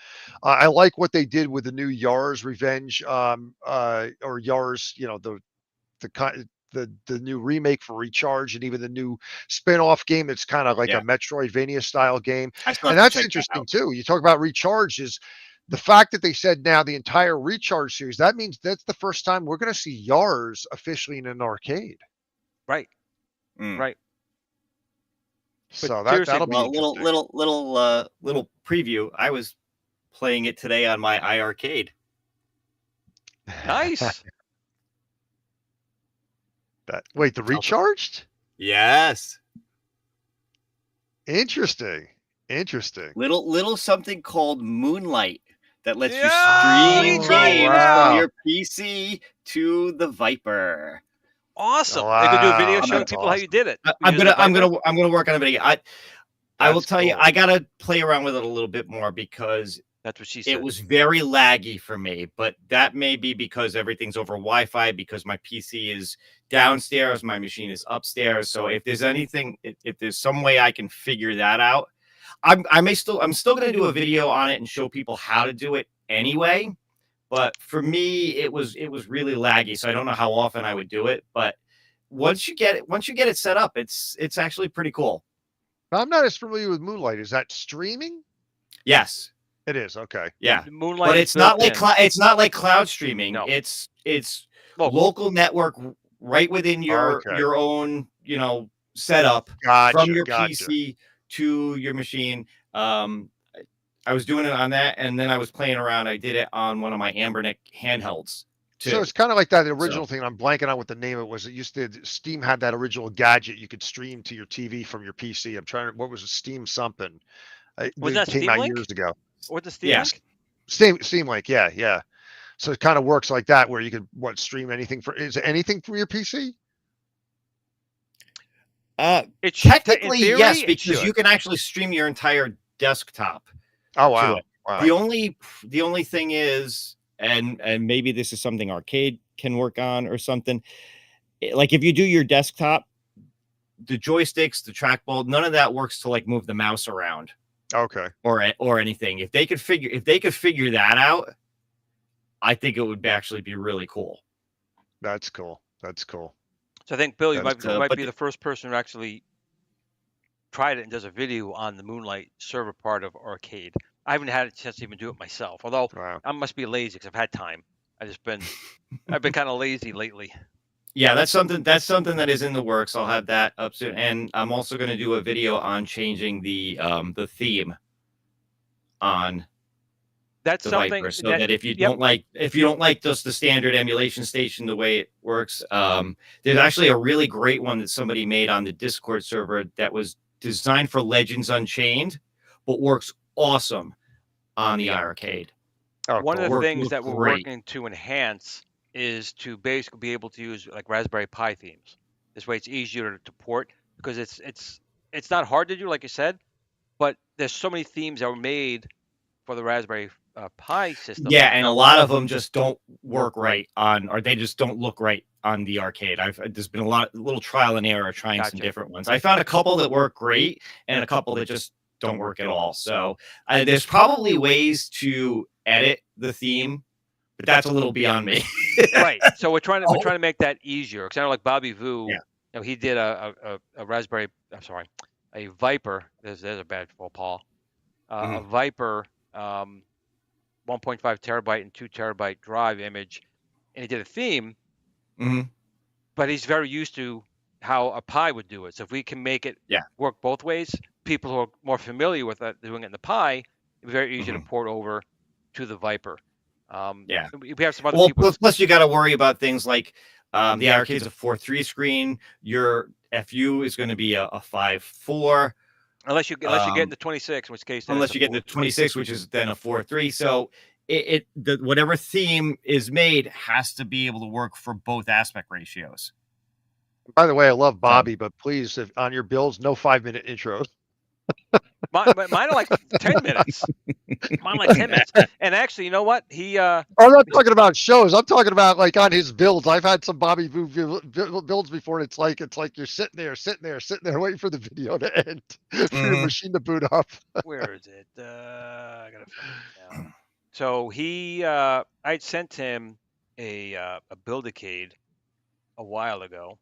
I like what they did with the new Yars Revenge, or Yars, the the new remake for Recharge, and even the new spin-off game that's kind of like Yeah. a Metroidvania style game. I still And have to that's check that interesting out. too. You talk about Recharge is the fact that they said now the entire Recharge series. That means that's the first time we're going to see Yars officially in an arcade. Right. Mm. Right. So seriously, that'll be Well, interesting. little preview. I was playing it today on my iArcade. Nice. Wait, the Recharged? Yes. Interesting. Little something called Moonlight that lets Yeah, you we stream tried games wow. from your PC to the Viper. Awesome. They could do a video Wow, showing that's people how you awesome. did it. I'm using the Viper. gonna work on a video. I will That's tell you, cool. I gotta play around with it a little bit more because That's what she said. it was very laggy for me, but that may be because everything's over Wi-Fi, because my PC is downstairs, my machine is upstairs. So if there's anything, if there's some way I can figure that out, I'm still going to do a video on it and show people how to do it anyway. But for me, it was really laggy, so I don't know how often I would do it. But once you get it set up, it's actually pretty cool. I'm not as familiar with Moonlight. Is that streaming? Yes. It is. Okay. Yeah. Moonlight But is it's not built like in. it's not like cloud streaming. No. It's Well, local network right within your Okay. own setup from your Gotcha. PC to your machine. I was doing it on that, and then I was playing around. I did it on one of my Ambernick handhelds too. So it's kind of like that original thing. I'm blanking on what the name of it was. It used to Steam had that original gadget you could stream to your TV from your PC. I'm trying to. What was it? Steam something. Was It that came Steam out Link? years ago. Or the Steam Yeah. Link? Steam Link. Yeah. So it kind of works like that, where you could stream anything is it anything from your PC? It should, Technically, in theory, yes, it because should. you can actually stream your entire desktop. Oh wow. it. Wow. The only thing is, and maybe this is something Arcade can work on or something. Like if you do your desktop, the joysticks, the trackball, none of that works to like move the mouse around Okay. or anything. If they could figure that out, I think it would actually be really cool. That's cool. So I think, Bill, you That's might but be the first person who actually tried it and does a video on the Moonlight server part of Arcade. I haven't had a chance to even do it myself, although Wow. I must be lazy because I've had time. I've been kind of lazy lately. Yeah, that's something that is in the works. I'll have that up soon, and I'm also going to do a video on changing the theme on That's the something Viper, so that if you don't like just the standard emulation station the way it works, there's actually a really great one that somebody made on the Discord server that was designed for Legends Unchained, but works awesome on the Arcade. Oh, One cool. of the Work- things work that we're great. working to enhance is to basically be able to use like Raspberry Pi themes. This way, it's easier to port because it's not hard to do, like you said, but there's so many themes that were made for the Raspberry Pi system. Yeah, and a lot of them just don't work right on, or they just don't look right on the Arcade. There's been a little trial and error trying some Gotcha. different ones. I found a couple that work great and a couple that just don't work at all. So there's probably ways to edit the theme, but that's a little beyond me. Right. So we're trying to make that easier. Because I know, like Bobby Vu, he did a Raspberry. I'm sorry, a Viper. There's a bad for Paul. A Viper, 1.5 terabyte and 2 terabyte drive image, and he did a theme. But he's very used to how a Pi would do it. So if we can make it work both ways, people who are more familiar with doing it in the Pi, it'd be very easy to port over to the Viper. We have some other people. Plus you got to worry about things like the Arcade's a 4:3 screen. Your FU is going to be a 5:4. Unless you get into 26, in which case. Unless you get into 26, which is then a 4:3. So whatever theme is made has to be able to work for both aspect ratios. By the way, I love Bobby, but please, if on your builds, no 5-minute intros. Mine are like 10 minutes. Mine are like 10 minutes. And actually, you know what? I'm not talking about shows. I'm talking about like on his builds. I've had some Bobby builds before, and it's like you're sitting there, waiting for the video to end for your machine to boot up. Where is it? I gotta find it now. So I'd sent him a Build-A-Cade a while ago,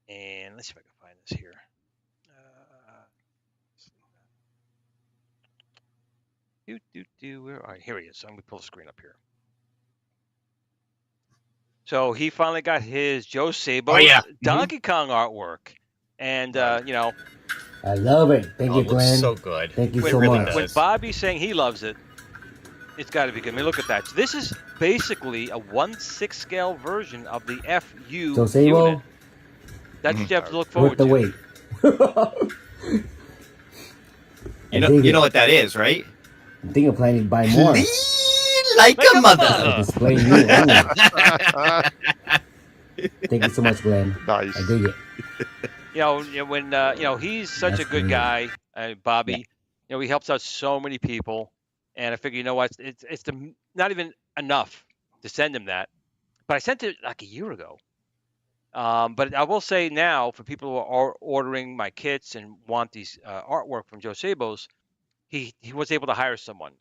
and let's see if I can find this here. Where? All right, here he is. So I'm gonna pull the screen up here. So he finally got his Joe Sabo Donkey Kong artwork, and you know, I love it. Thank you, it looks Glenn. so good. Thank you It so really much. does. when Bobby's saying he loves it, it's got to be good. I mean, look at that. So this is basically a 1/6 scale version of the FU So Sabo, unit. That's what you have to look forward worth the to. wait. You know what that is, right? I'm thinking of planning to buy more. Like a mother. Display you. Ooh. Thank you so much, Glenn. Nice. I dig it. You know, when he's such a good guy, Bobby. Yeah. You know, he helps out so many people, and I figure, you know what, it's not even enough to send him that. But I sent it like a year ago. But I will say now, for people who are ordering my kits and want these artwork from Joe Sabo's, he was able to hire someone.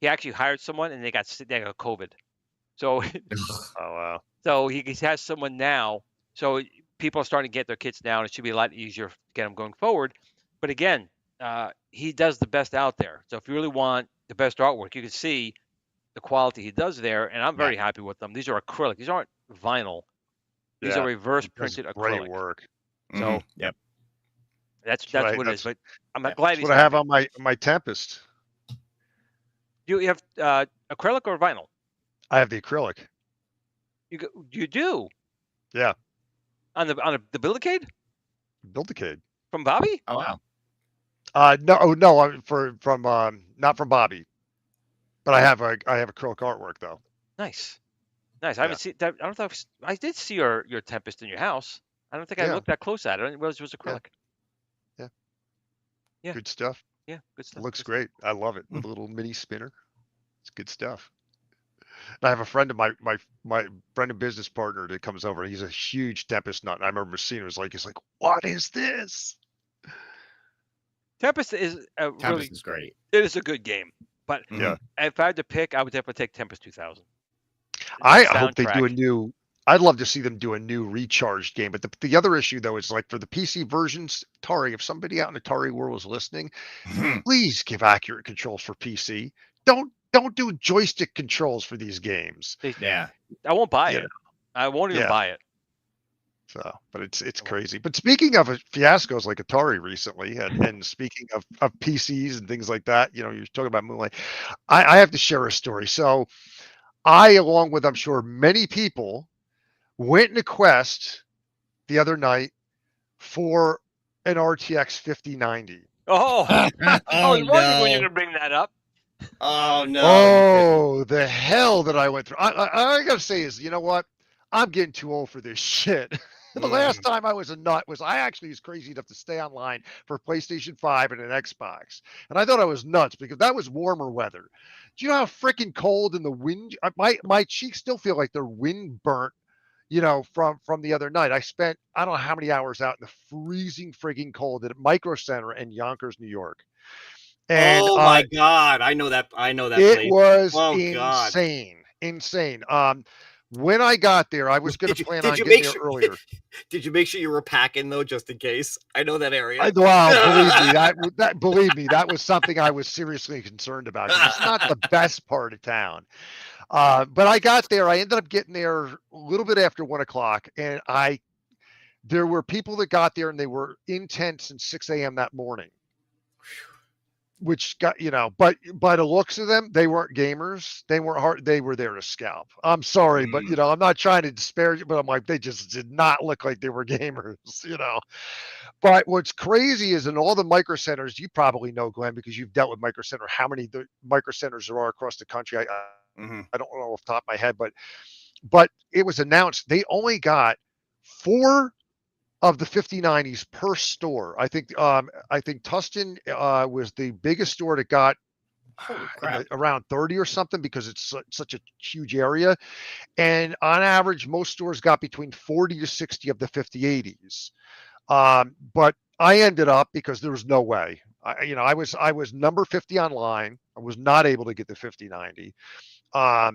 He actually hired someone, and they got COVID. So Oh wow. so he has someone now. So people are starting to get their kits now, and it should be a lot easier to get them going forward. But again, he does the best out there. So if you really want the best artwork, you can see the quality he does there, and I'm very happy with them. These are acrylic. These aren't vinyl. These are reverse printed acrylic. Great work. So Yep. that's what it is. But I'm glad That's he's what I have happy. on my Tempest. You have acrylic or vinyl? I have the acrylic. You do? Yeah. On the Build-A-Cade Build-A-Cade. from Bobby? Oh wow. No, from not from Bobby, but I have acrylic artwork though. Nice. I haven't seen that. I don't know if I did see your Tempest in your house. I don't think I Yeah. looked that close at it. I didn't realize it was acrylic. Yeah. Good stuff. Yeah, good stuff. Looks good stuff. great. I love it. With a little mini spinner. It's good stuff. And I have a friend of my friend and business partner that comes over. He's a huge Tempest nut. And I remember seeing it. He's like, what is this? Tempest is a Tempest really is great. it is a good game. But Yeah. if I had to pick, I would definitely take Tempest 2000. I The hope they do a soundtrack. new. I'd love to see them do a new recharged game. But the other issue though is like for the PC versions, Atari. If somebody out in Atari world is listening, please give accurate controls for PC. Don't do joystick controls for these games. Yeah. I won't buy Yeah. it. I won't even Yeah. buy it. So, but it's crazy. But speaking of fiascos like Atari recently, and speaking of PCs and things like that, you're talking about Moonlight. I have to share a story. So, I, along with I'm sure many people, went in a quest the other night for an RTX 5090. Oh, I was wondering when no. you're gonna bring that up. Oh no. Oh, the hell that I went through. I gotta say is, you know what? I'm getting too old for this shit. The last time I was a nut was I actually was crazy enough to stay online for PlayStation 5 and an Xbox. And I thought I was nuts because that was warmer weather. Do you know how freaking cold in the wind? My cheeks still feel like they're wind burnt, from the other night. I spent, I don't know how many hours out in the freezing freaking cold at Micro Center in Yonkers, New York. And oh my god. I know that it place. was Oh, God. insane. When I got there, I was going to plan on you getting make there earlier. Did you make sure you were packing though, just in case? I know that area. Believe me, that was something I was seriously concerned about. 'Cause it's not the best part of town. But I got there. I ended up getting there a little bit after 1:00, and there were people that got there and they were in tents since 6 a.m. that morning. Which got, but by the looks of them, they weren't gamers. They weren't hard. They were there to scalp. I'm sorry, but I'm not trying to disparage, but I'm like, they just did not look like they were gamers, But what's crazy is in all the micro centers, you probably know, Glenn, because you've dealt with micro center, how many the micro centers there are across the country. I don't know off the top of my head, but it was announced they only got 4 of the 5090s per store. I think Tustin was the biggest store that got Holy crap. around 30 or something because it's such a huge area. And on average, most stores got between 40 to 60 of the 5080s. But I ended up, because there was no way. I was number 50 online. I was not able to get the 5090.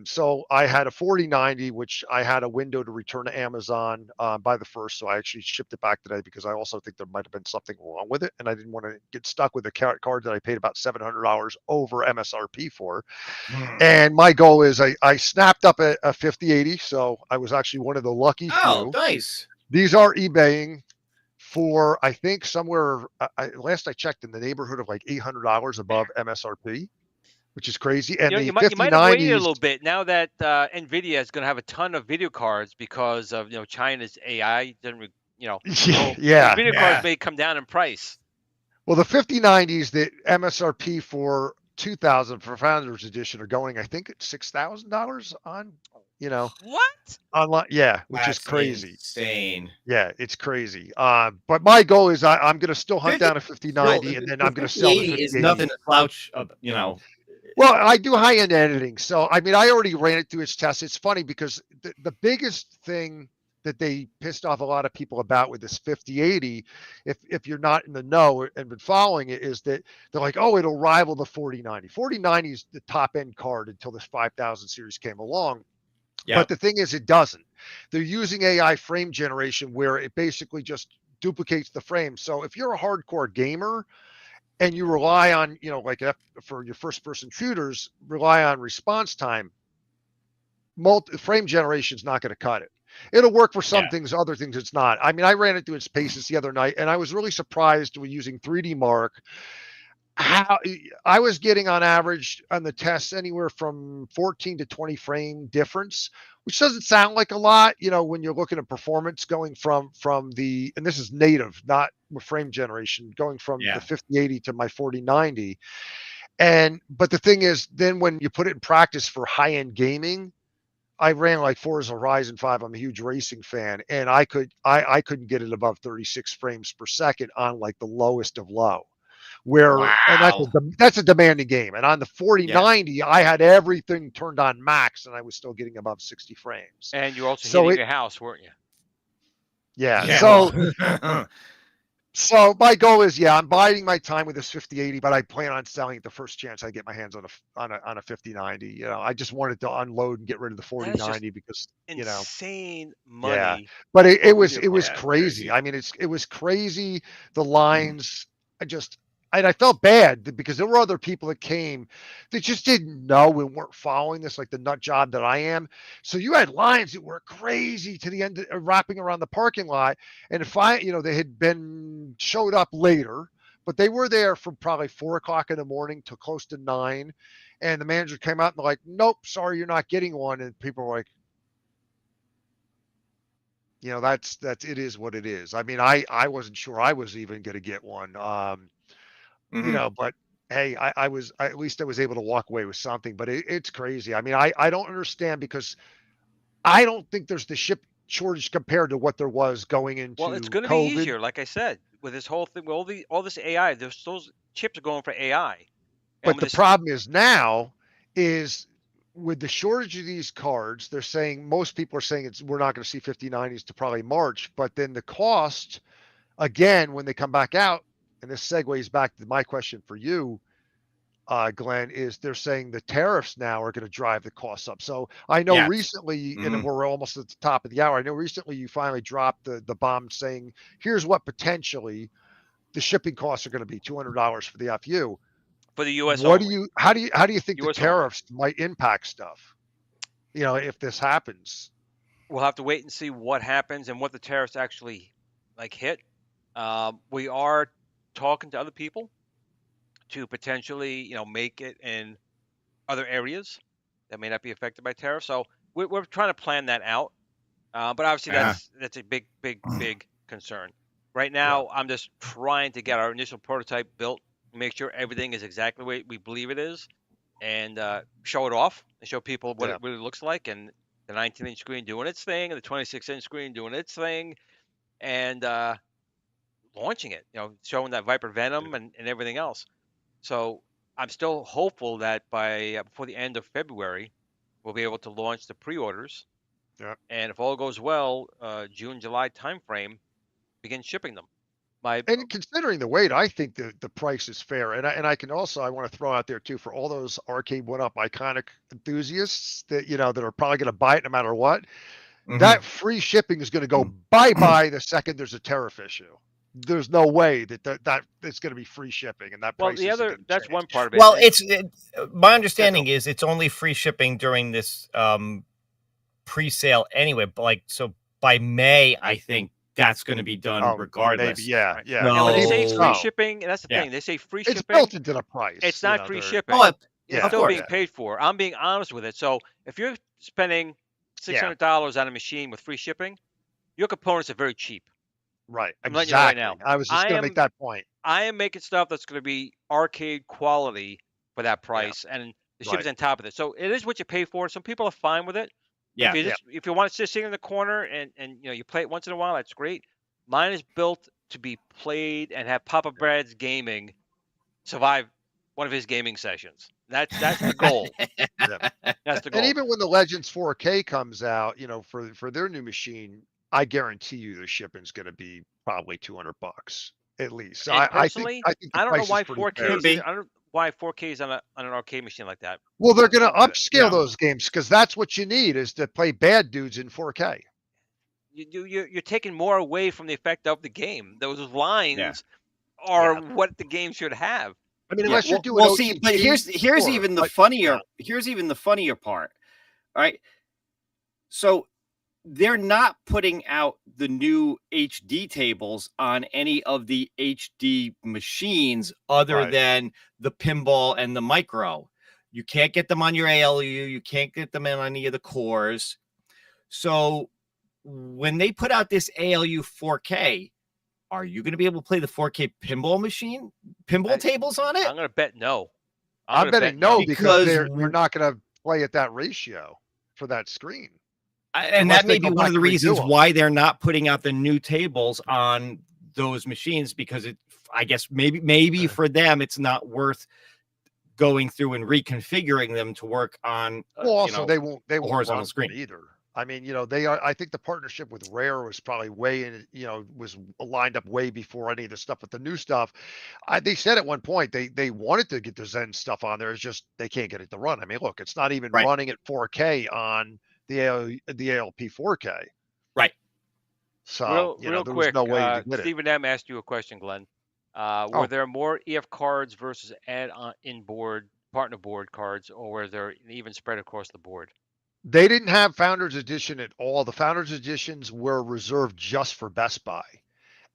So I had a 4090, which I had a window to return to Amazon by the 1st. So I actually shipped it back today because I also think there might have been something wrong with it. And I didn't want to get stuck with a card that I paid about $700 over MSRP for. And my goal is I snapped up a 5080. So I was actually one of the lucky Oh, few. nice. These are eBaying for, I think, somewhere, last I checked, in the neighborhood of like $800 above MSRP, which is crazy. And the You might have waited a 5090s, little bit now that NVIDIA is going to have a ton of video cards because of China's AI. So yeah. video cards may come down in price. Well, the 5090s, the MSRP for 2000 for Founders Edition are going, I think, at $6,000 on, What? online. Yeah, which is That's crazy. insane. Yeah, it's crazy. But my goal is I'm going to still hunt down a 5090, and then I'm going to sell the 5080 is 5080. nothing to slouch, Well, I do high-end editing. So, I mean, I already ran it through its tests. It's funny because the biggest thing that they pissed off a lot of people about with this 5080, if you're not in the know and been following it, is that they're like, oh, it'll rival the 4090. 4090 is the top-end card until this 5000 series came along. Yep. But the thing is, it doesn't. They're using AI frame generation where it basically just duplicates the frame. So if you're a hardcore gamer, and you rely on, for your first person shooters, rely on response time, frame generation is not going to cut it. It'll work for some things, other things it's not. I mean, I ran it through its paces the other night, and I was really surprised when using 3D Mark, how I was getting on average on the tests anywhere from 14 to 20 frame difference, which doesn't sound like a lot, when you're looking at performance going from the, and this is native, not with frame generation, going from the 5080 to my 4090. But the thing is, then when you put it in practice for high-end gaming, I ran like Forza Horizon 5. I'm a huge racing fan, and I couldn't get it above 36 frames per second on like the lowest of low. And that's a demanding game. And on the 4090, I had everything turned on max, and I was still getting above 60 frames. And you're also heating your house, weren't you? Yeah. So my goal is, I'm biding my time with this 5080, but I plan on selling it the first chance I get my hands on a 5090. I just wanted to unload and get rid of the 4090 because insane money. Yeah, but it was crazy. I mean, it was crazy. The lines, I felt bad because there were other people that came that just didn't know and weren't following this, like the nut job that I am. So you had lines that were crazy to the end, wrapping around the parking lot. And if they had showed up later, but they were there from probably 4 o'clock in the morning to close to 9. And the manager came out and they're like, nope, sorry, you're not getting one. And people were like, it is what it is. I mean, I wasn't sure I was even going to get one. But hey, at least I was able to walk away with something, but it's crazy. I mean, I don't understand because I don't think there's the chip shortage compared to what there was going into Well, it's going to COVID. be easier, like I said, with this whole thing, with all this AI. Those chips are going for AI. But the problem is now is with the shortage of these cards, they're saying, most people are saying we're not going to see 5090s to probably March, but then the cost, again, when they come back out, and this segues back to my question for you, Glenn, is they're saying the tariffs now are going to drive the costs up. So I know recently, and we're almost at the top of the hour, I know recently you finally dropped the bomb saying, here's what potentially the shipping costs are going to be, $200 for the FU. For the U.S. How only. do you think US the tariffs might impact stuff? If this happens. We'll have to wait and see what happens and what the tariffs actually hit. We are talking to other people to potentially, make it in other areas that may not be affected by tariffs. So we're trying to plan that out. But obviously that's a big concern. Right now, I'm just trying to get our initial prototype built, make sure everything is exactly the way we believe it is, and show it off and show people what it really looks like, and the 19-inch screen doing its thing, and the 26-inch screen doing its thing. and launching it. Showing that Viper Venom and everything else. So I'm still hopeful that by before the end of February, we'll be able to launch the pre-orders. Yep. And if all goes well, June, July timeframe, begin shipping them. And considering the weight, I think the price is fair. And I can also, I want to throw out there too, for all those arcade one-up iconic enthusiasts that, that are probably going to buy it no matter what, that free shipping is going to go bye-bye the second there's a tariff issue. There's no way that it's going to be free shipping, and that price. Well, that's one part of it. Well, my understanding is it's only free shipping during this pre-sale anyway. But so by May, I think that's going to be done regardless. Maybe, yeah. Now, when they say free shipping, and that's the thing, they say free shipping. It's built into the price. It's not free shipping. It's still being paid for. I'm being honest with it. So if you're spending $600 on a machine with free shipping, your components are very cheap. Right. I'm letting you know right now. I was just going to make that point. I am making stuff that's going to be arcade quality for that price, and the shipping's on top of it. So it is what you pay for. Some people are fine with it. Yeah. If you want to sit in the corner and you play it once in a while, that's great. Mine is built to be played and have Papa Brad's gaming survive one of his gaming sessions. That's the goal. That's the goal. And even when the Legends 4K comes out, for their new machine, I guarantee you the shipping's going to be probably $200 at least. And personally, I think I don't know why 4K. fair. I don't know why 4K is on an arcade machine like that. Well, they're going to upscale those games because that's what you need is to play bad dudes in 4K. You're taking more away from the effect of the game. Those lines are what the game should have. I mean, unless you're doing. Well, see, but here's even the funnier. Here's even the funnier part. All right. So they're not putting out the new HD tables on any of the HD machines other than the pinball and the micro. You can't get them on your ALU. You can't get them on any of the cores. So when they put out this ALU 4K, are you going to be able to play the 4K pinball tables on it? I'm going to bet no. I'm betting no because they're not going to play at that ratio for that screen. And that may be one of the reasons why they're not putting out the new tables on those machines, because I guess maybe for them it's not worth going through and reconfiguring them to work on. Well, also they won't horizontal screen either. I mean, they are. I think the partnership with Rare was probably was lined up way before any of the stuff with the new stuff. They said at one point they wanted to get the Zen stuff on there. It's just they can't get it to run. I mean, look, it's not even running at 4K on the ALP 4K. Right. So real there quick, was no way to get Stephen M asked you a question, Glenn. Were there more EF cards versus in-board partner board cards, or were there an even spread across the board? They didn't have Founders Edition at all. The Founders Editions were reserved just for Best Buy.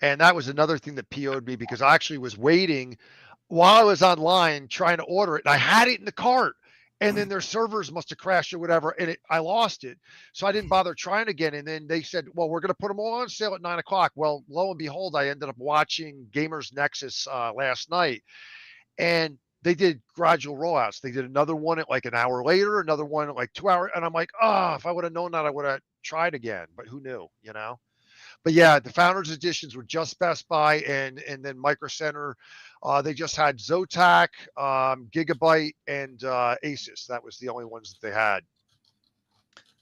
And that was another thing that PO'd me because I actually was waiting while I was online trying to order it. And I had it in the cart. And then their servers must have crashed or whatever. And I lost it. So I didn't bother trying again. And then they said, well, we're going to put them all on sale at 9 o'clock. Well, lo and behold, I ended up watching Gamers Nexus last night. And they did gradual rollouts. They did another one at like an hour later, another one at like 2 hours. And I'm like, if I would have known that, I would have tried again. But who knew, But yeah, the Founders Editions were just Best Buy and then Micro Center. They just had Zotac, Gigabyte, and Asus. That was the only ones that they had.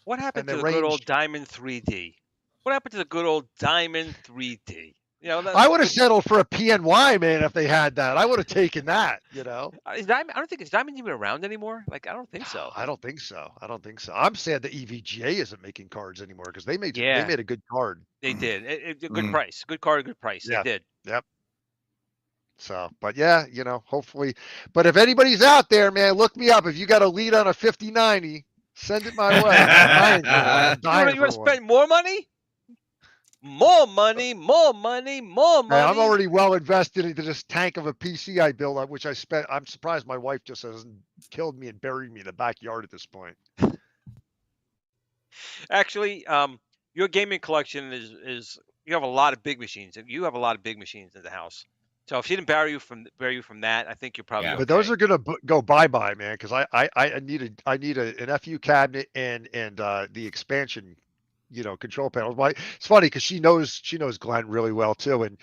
What happened to the good old Diamond 3D? What happened to the good old Diamond 3D? I would have settled for a PNY, man, if they had that. I would have taken that, Is Diamond, I don't think, is Diamond even around anymore? I don't think so. I don't think so. I'm sad that EVGA isn't making cards anymore because they made a good card. They did. Good price. Good card, good price. Yeah. They did. Yep. So, but yeah, hopefully. But if anybody's out there, man, look me up. If you got a lead on a 5090, send it my way. You want to spend more money? More money. Hey, I'm already well invested into this tank of a PC I built, which I spent. I'm surprised my wife just hasn't killed me and buried me in the backyard at this point. Actually, your gaming collection is you have a lot of big machines. You have a lot of big machines in the house. So if she didn't bury you from that, I think you're probably okay. But those are gonna go bye-bye, man, because I need an FU cabinet and the expansion control panels. It's funny because she knows Glenn really well too, and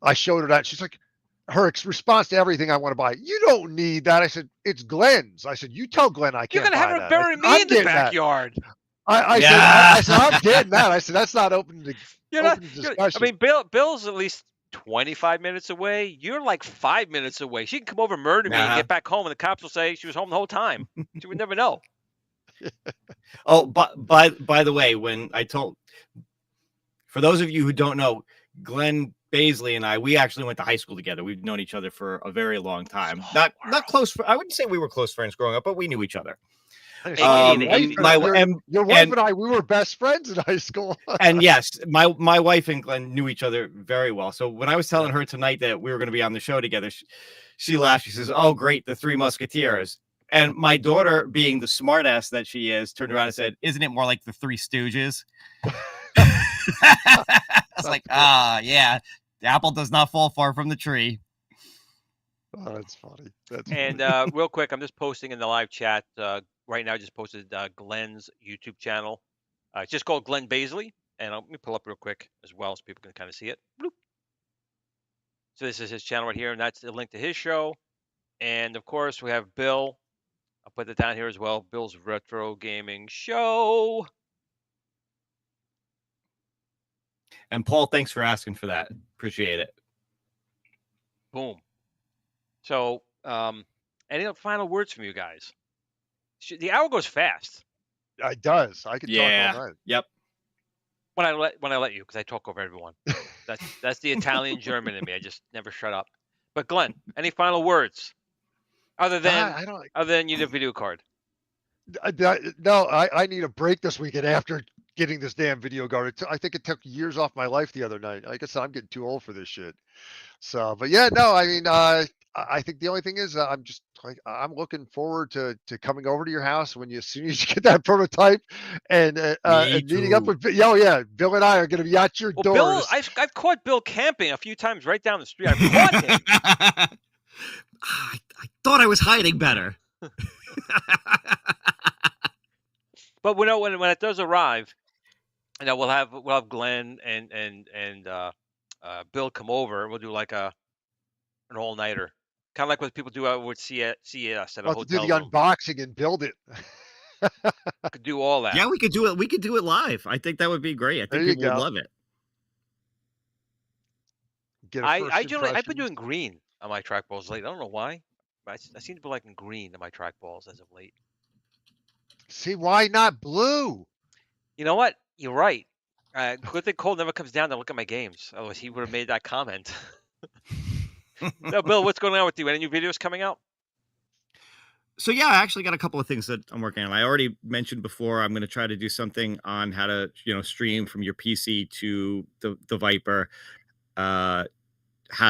I showed her that. She's like, her response to everything I want to buy. You don't need that. I said, it's Glenn's. I said, you tell Glenn I You're can't gonna have buy her that. bury me in the backyard. I said, I'm getting that. I said, that's not open to discussion. I mean, Bill's at least 25 minutes away. You're like 5 minutes away. She can come over, murder me, and get back home, and the cops will say she was home the whole time. She would never know. Oh, but by the way, for those of you who don't know, Glenn Baisley and we actually went to high school together. We've known each other for a very long time. Not close. I wouldn't say we were close friends growing up, but we knew each other. Your wife and I, we were best friends in high school. And yes, my wife and Glenn knew each other very well. So when I was telling her tonight that we were going to be on the show together, she laughed. She says, "Oh, great, the Three Musketeers." And my daughter, being the smartass that she is, turned around and said, "Isn't it more like the Three Stooges?" I was like, yeah, the apple does not fall far from the tree. Oh, that's funny. And real quick, I'm just posting in the live chat right now. I just posted Glenn's YouTube channel. It's just called Glenn Baisley, and let me pull up real quick as well so people can kind of see it. Bloop. So this is his channel right here, and that's the link to his show. And of course, we have Bill. I'll put it down here as well. Bill's Retro Gaming Show. And Paul, thanks for asking for that. Appreciate it. Boom. So, any final words from you guys? The hour goes fast. It does. I could talk all night. Yep. When I let you, because I talk over everyone. That's the Italian German in me. I just never shut up. But Glenn, any final words? Other than you need a video card. No, I need a break this weekend after getting this damn video card. I think it took years off my life the other night. Like I said, I'm getting too old for this shit. So, but yeah, no, I mean, I think the only thing is I'm looking forward to coming over to your house as soon as you get that prototype and meeting up with Bill and I are going to be at your doors. Bill, I've caught Bill camping a few times right down the street. I've caught him. I thought I was hiding better. But when it does arrive, we'll have Glenn and Bill come over. We'll do like an all-nighter, kind of like what people do with CES at a hotel. Do the unboxing and build it. Could do all that. Yeah, we could do it. We could do it live. I think that would be great. I think people would love it. I've been doing green on my trackballs lately. I don't know why, but I seem to be liking green on my trackballs as of late. See, why not blue? You know what? You're right. Good thing Cole never comes down to look at my games. Otherwise, he would have made that comment. No, Bill, what's going on with you? Any new videos coming out? So yeah, I actually got a couple of things that I'm working on. I already mentioned before I'm going to try to do something on how to stream from your PC to the Viper. How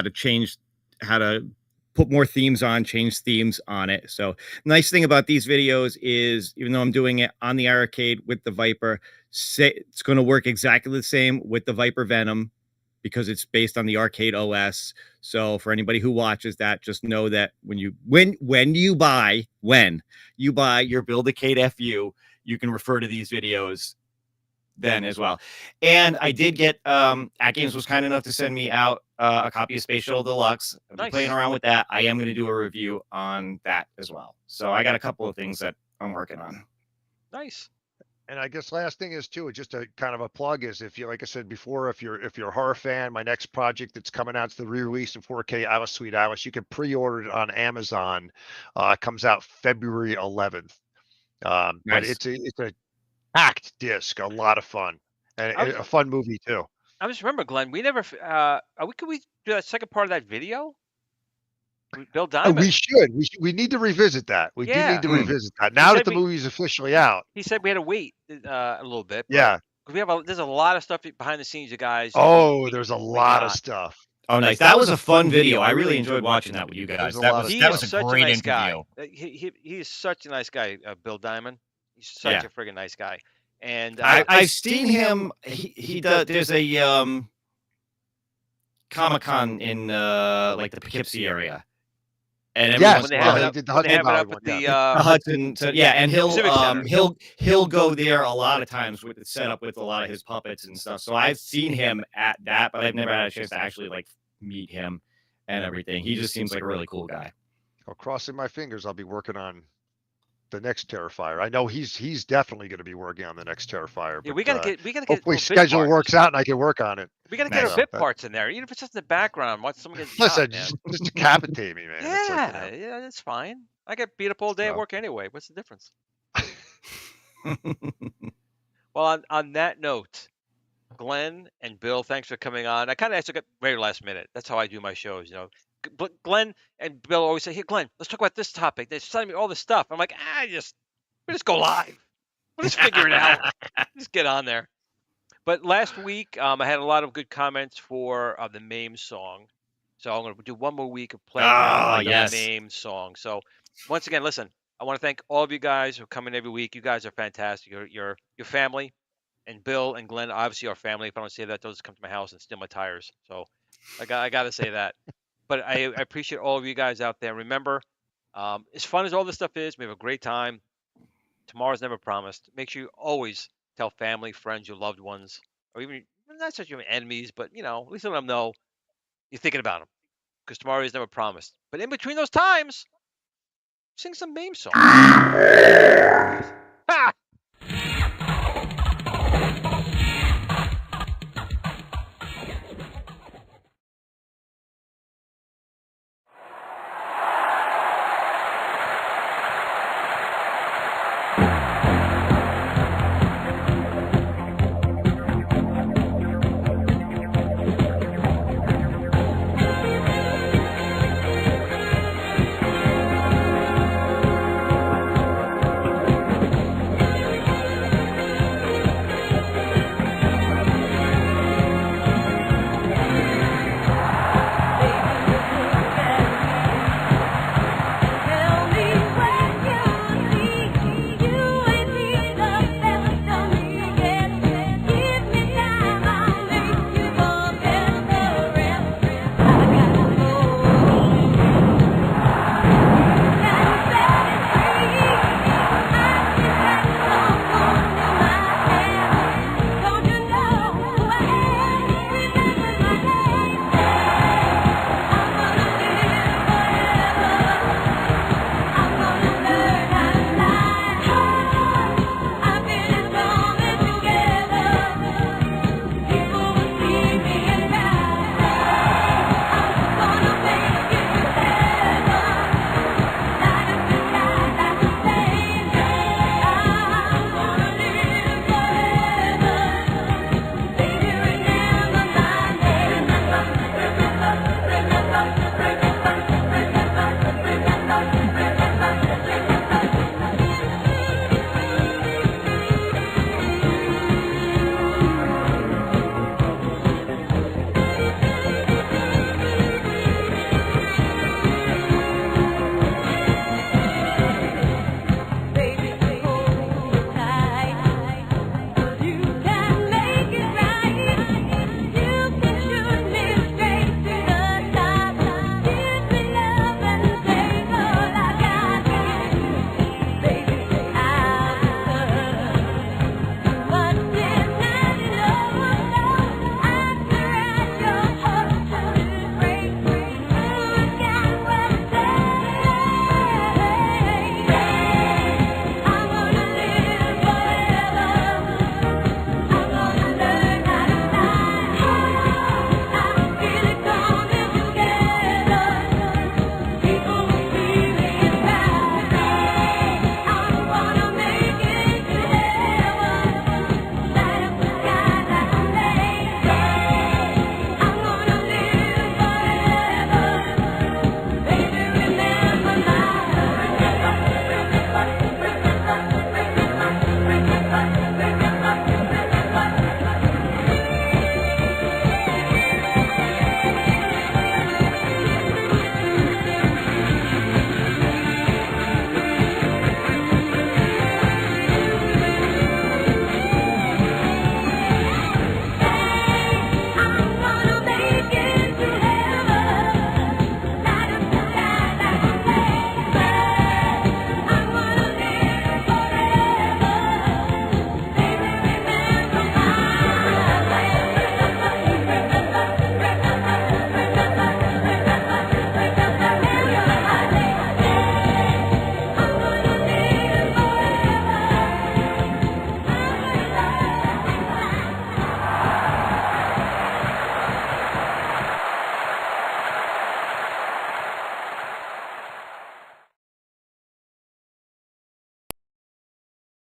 to put more themes on, change themes on it. So nice thing about these videos is, even though I'm doing it on the Arcade with the Viper, it's going to work exactly the same with the Viper Venom because it's based on the Arcade OS. So for anybody who watches that, just know that when you buy your Build-A-Cade FU, you can refer to these videos then as well. And I did get At Games was kind enough to send me out a copy of Space Shuttle Deluxe. I've been playing around with that. I am going to do a review on that as well. So I got a couple of things that I'm working on. Nice. And I guess last thing is too, just a kind of a plug is if you, like I said before, if you're a horror fan, my next project that's coming out is the re-release of 4K Alice Sweet Alice. You can pre-order it on Amazon. It comes out February 11th. Nice. But it's a packed disc, a lot of fun, and a fun movie too. I just remember, Glenn, we never could we do that second part of that video? Bill Diamond. We should. We need to revisit that. We do need to revisit that now that the movie's officially out. He said we had to wait a little bit. Yeah. There's a lot of stuff behind the scenes, you guys. There's a lot of stuff. Oh, nice. That was a fun video. I really enjoyed watching that with you guys. That was a great interview. He is such a nice guy, Bill Diamond. He's such a friggin' nice guy. And I've seen him. He does. There's a Comic-Con in like the Poughkeepsie area. And every Yes, once When in they a have while, it he up, did the when they Hudson have it Valley up one. at Yeah. the Hudson. So yeah, and Civic Center. he'll go there a lot of times with the setup with a lot of his puppets and stuff. So I've seen him at that, but I've never had a chance to actually like meet him and everything. He just seems like a really cool guy. Well, crossing my fingers, I'll be working on the next Terrifier. I know he's definitely going to be working on the next Terrifier. Yeah, But we gotta get hopefully little bit schedule parts. works out and I can work on it. We gotta get Nice. our bit That- parts in there, even if it's just in the background. Watch someone get Listen, shot, man. just decapitate me, man. It's like, Yeah, yeah, that's fine. I get beat up all day at So- work anyway. What's the difference? Well, on that note, Glenn and Bill, thanks for coming on. I kind of actually got very last minute. That's how I do my shows, you know. Glenn and Bill always say, "Hey, Glenn, let's talk about this topic." They're sending me all this stuff. I'm like, we just go live. We'll just figure it out. Just get on there. But last week, I had a lot of good comments for the MAME song. So I'm going to do one more week of playing around with yes. the MAME song. So once again, listen, I want to thank all of you guys for coming every week. You guys are fantastic. Your family, and Bill and Glenn obviously are family. If I don't say that, they'll just come to my house and steal my tires. So I got to say that. But I appreciate all of you guys out there. Remember, as fun as all this stuff is, we have a great time. Tomorrow's never promised. Make sure you always tell family, friends, your loved ones, or even not such your enemies, but at least let them know you're thinking about them, because tomorrow is never promised. But in between those times, sing some MAME songs.